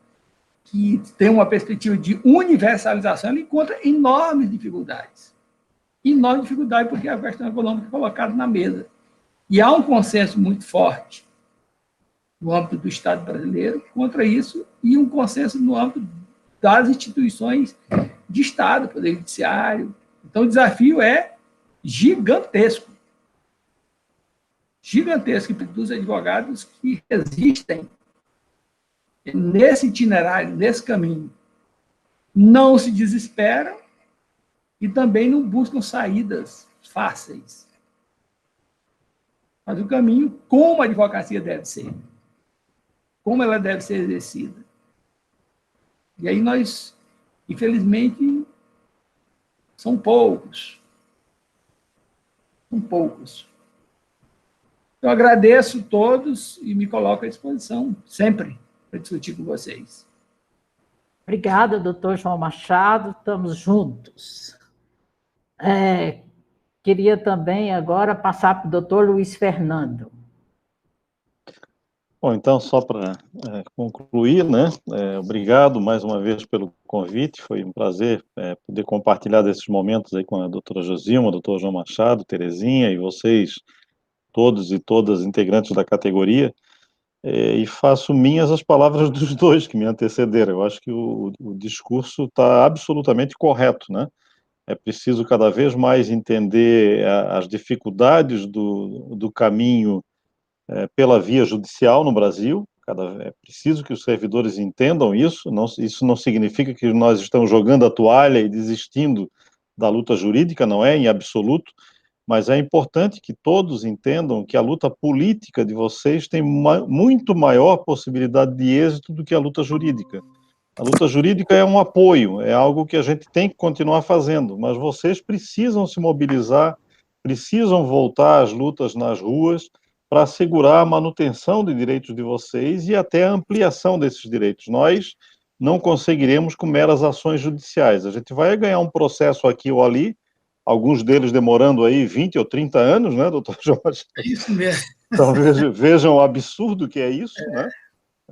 que tem uma perspectiva de universalização, ele encontra enormes dificuldades. Enorme dificuldade porque a questão econômica é colocada na mesa. E há um consenso muito forte no âmbito do Estado brasileiro contra isso e um consenso no âmbito das instituições de Estado, Poder Judiciário. Então, o desafio é gigantesco. Gigantesco dos advogados que resistem nesse itinerário, nesse caminho. Não se desesperam e também não buscam saídas fáceis. Mas o caminho, como a advocacia deve ser, como ela deve ser exercida. E aí nós, infelizmente, são poucos. São poucos. Eu agradeço a todos e me coloco à disposição, sempre, para discutir com vocês. Obrigada, doutor João Machado, estamos juntos. Queria também agora passar para o doutor Luiz Fernando. Bom, então, só para concluir, né, obrigado mais uma vez pelo convite, foi um prazer poder compartilhar desses momentos aí com a doutora Josilma, o doutor João Machado, Terezinha e vocês, todos e todas integrantes da categoria, e faço minhas as palavras dos dois que me antecederam. Eu acho que o discurso está absolutamente correto, né? É preciso cada vez mais entender as dificuldades do caminho pela via judicial no Brasil. É preciso que os servidores entendam isso. Isso não significa que nós estamos jogando a toalha e desistindo da luta jurídica, não é, em absoluto, mas é importante que todos entendam que a luta política de vocês tem muito maior possibilidade de êxito do que a luta jurídica. A luta jurídica é um apoio, é algo que a gente tem que continuar fazendo, mas vocês precisam se mobilizar, precisam voltar às lutas nas ruas para assegurar a manutenção de direitos de vocês e até a ampliação desses direitos. Nós não conseguiremos com meras ações judiciais. A gente vai ganhar um processo aqui ou ali, alguns deles demorando aí 20 ou 30 anos, né, doutor Jorge? É isso mesmo. Então, vejam o absurdo que é isso, né?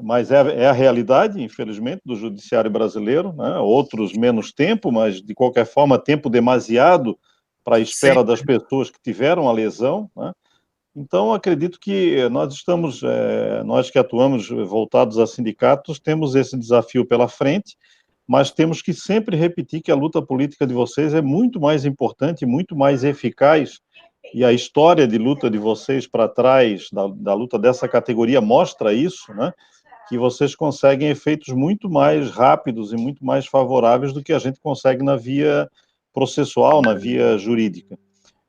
Mas é a realidade, infelizmente, do judiciário brasileiro, né? Outros menos tempo, mas, de qualquer forma, tempo demasiado para a espera das pessoas que tiveram a lesão, né? Então, acredito que nós que atuamos voltados a sindicatos, temos esse desafio pela frente, mas temos que sempre repetir que a luta política de vocês é muito mais importante, muito mais eficaz, e a história de luta de vocês para trás, da luta dessa categoria, mostra isso, né? Que vocês conseguem efeitos muito mais rápidos e muito mais favoráveis do que a gente consegue na via processual, na via jurídica.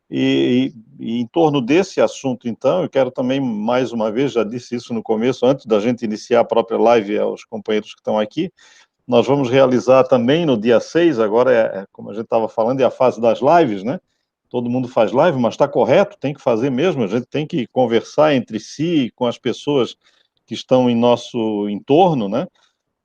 E em torno desse assunto, então, eu quero também, mais uma vez, já disse isso no começo, antes da gente iniciar a própria live aos companheiros que estão aqui, nós vamos realizar também no dia 6, agora, como a gente estava falando, é a fase das lives, né? todo mundo faz live, mas está correto, tem que fazer mesmo, a gente tem que conversar entre si, com as pessoas que estão em nosso entorno, né?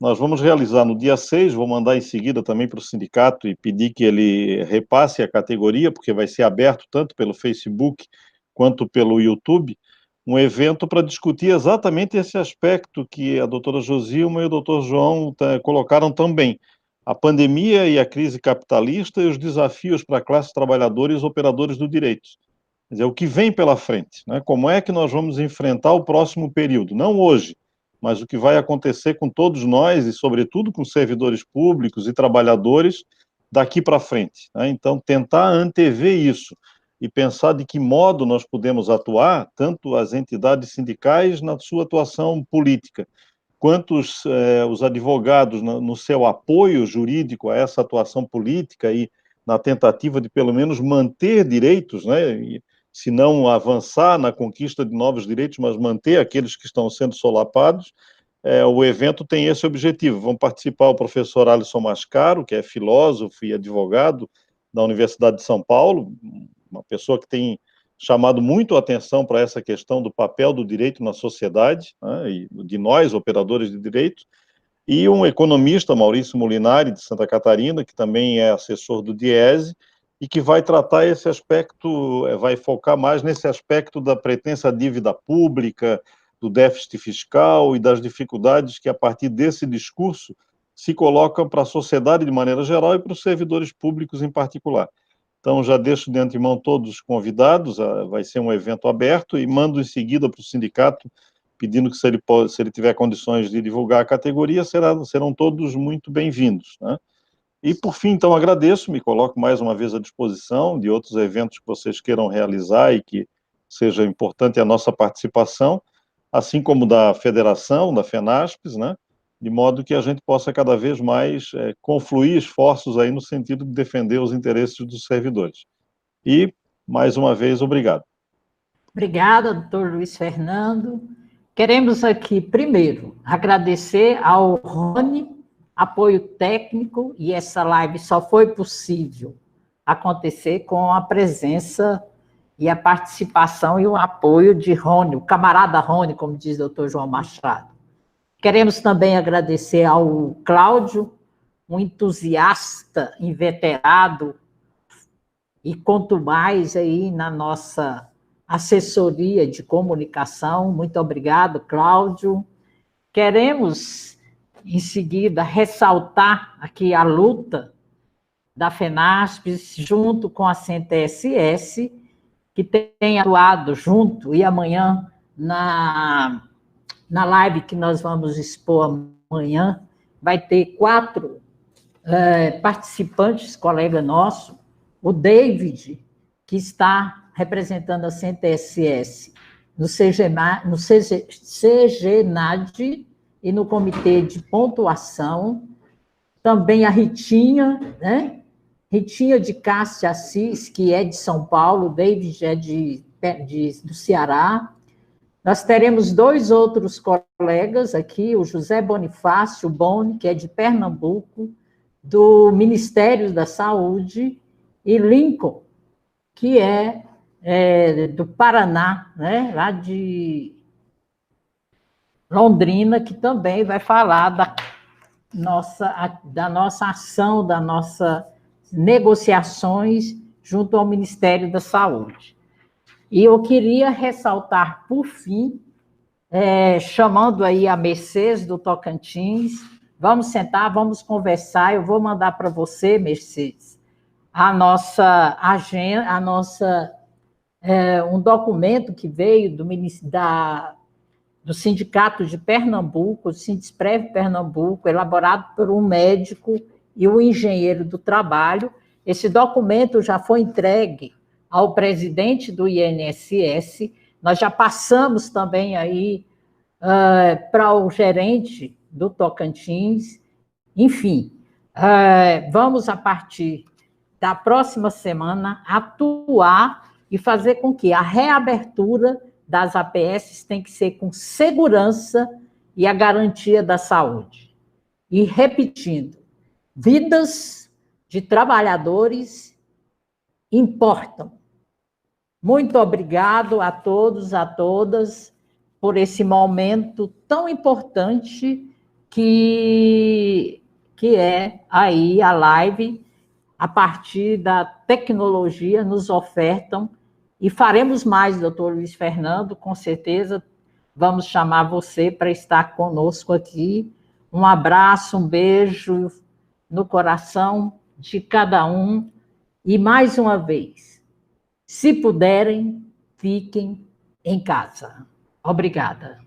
Nós vamos realizar no dia 6, vou mandar em seguida também para o sindicato e pedir que ele repasse a categoria, porque vai ser aberto tanto pelo Facebook quanto pelo YouTube, um evento para discutir exatamente esse aspecto que a doutora Josilma e o doutor João colocaram também, a pandemia e a crise capitalista e os desafios para a classe trabalhadora e os operadores do direito. Quer dizer, o que vem pela frente, né? Como é que nós vamos enfrentar o próximo período? Não hoje, mas o que vai acontecer com todos nós e, sobretudo, com servidores públicos e trabalhadores daqui para frente, né? Então, tentar antever isso e pensar de que modo nós podemos atuar, tanto as entidades sindicais na sua atuação política, quanto os advogados no seu apoio jurídico a essa atuação política e na tentativa de, pelo menos, manter direitos, né? E, se não avançar na conquista de novos direitos, mas manter aqueles que estão sendo solapados, o evento tem esse objetivo. Vão participar o professor Alisson Mascaro, que é filósofo e advogado da Universidade de São Paulo, uma pessoa que tem chamado muito a atenção para essa questão do papel do direito na sociedade, né, e de nós, operadores de direito, e um economista, Maurício Molinari, de Santa Catarina, que também é assessor do Diese, e que vai tratar esse aspecto, vai focar mais nesse aspecto da pretensa dívida pública, do déficit fiscal e das dificuldades que, a partir desse discurso, se colocam para a sociedade de maneira geral e para os servidores públicos em particular. Então, já deixo de antemão todos os convidados, vai ser um evento aberto, e mando em seguida para o sindicato, pedindo que, se ele tiver condições de divulgar a categoria, serão todos muito bem-vindos, né? E, por fim, então, agradeço, me coloco mais uma vez à disposição de outros eventos que vocês queiram realizar e que seja importante a nossa participação, assim como da Federação, da FENASPES, né? De modo que a gente possa cada vez mais confluir esforços aí no sentido de defender os interesses dos servidores. E, mais uma vez, obrigado. Obrigada, doutor Luiz Fernando. Queremos aqui, primeiro, agradecer ao Rony, apoio técnico, e essa live só foi possível acontecer com a presença e a participação e o apoio de Rony, o camarada Rony, como diz o doutor João Machado. Queremos também agradecer ao Cláudio, um entusiasta inveterado, e quanto mais aí na nossa assessoria de comunicação. Muito obrigado, Cláudio. Queremos, em seguida, ressaltar aqui a luta da FENASPES junto com a CENTE-SS, que tem atuado junto, e amanhã, na live que nós vamos expor amanhã, vai ter 4 participantes, colega nosso, o David, que está representando a CENTE-SS no CGNAD e no Comitê de Pontuação, também a Ritinha, né? Ritinha de Cássia Assis, que é de São Paulo, David é do Ceará. Nós teremos 2 outros colegas aqui, o José Bonifácio Boni, que é de Pernambuco, do Ministério da Saúde, e Lincoln, que é do Paraná, né, lá de Londrina, que também vai falar da nossa ação, das nossas negociações junto ao Ministério da Saúde. E eu queria ressaltar, por fim, chamando aí a Mercedes do Tocantins, vamos sentar, vamos conversar, eu vou mandar para você, Mercedes, a nossa agenda, um documento que veio do Sindicato de Pernambuco, o Sindesprev Pernambuco, elaborado por um médico e um engenheiro do trabalho. Esse documento já foi entregue ao presidente do INSS, nós já passamos também aí para o gerente do Tocantins, enfim, vamos, a partir da próxima semana, atuar e fazer com que a reabertura das APS tem que ser com segurança e a garantia da saúde. E repetindo, vidas de trabalhadores importam. Muito obrigado a todos, a todas, por esse momento tão importante que é aí a live, a partir da tecnologia, nos ofertam, e faremos mais, doutor Luiz Fernando, com certeza vamos chamar você para estar conosco aqui. Um abraço, um beijo no coração de cada um, e mais uma vez, se puderem, fiquem em casa. Obrigada.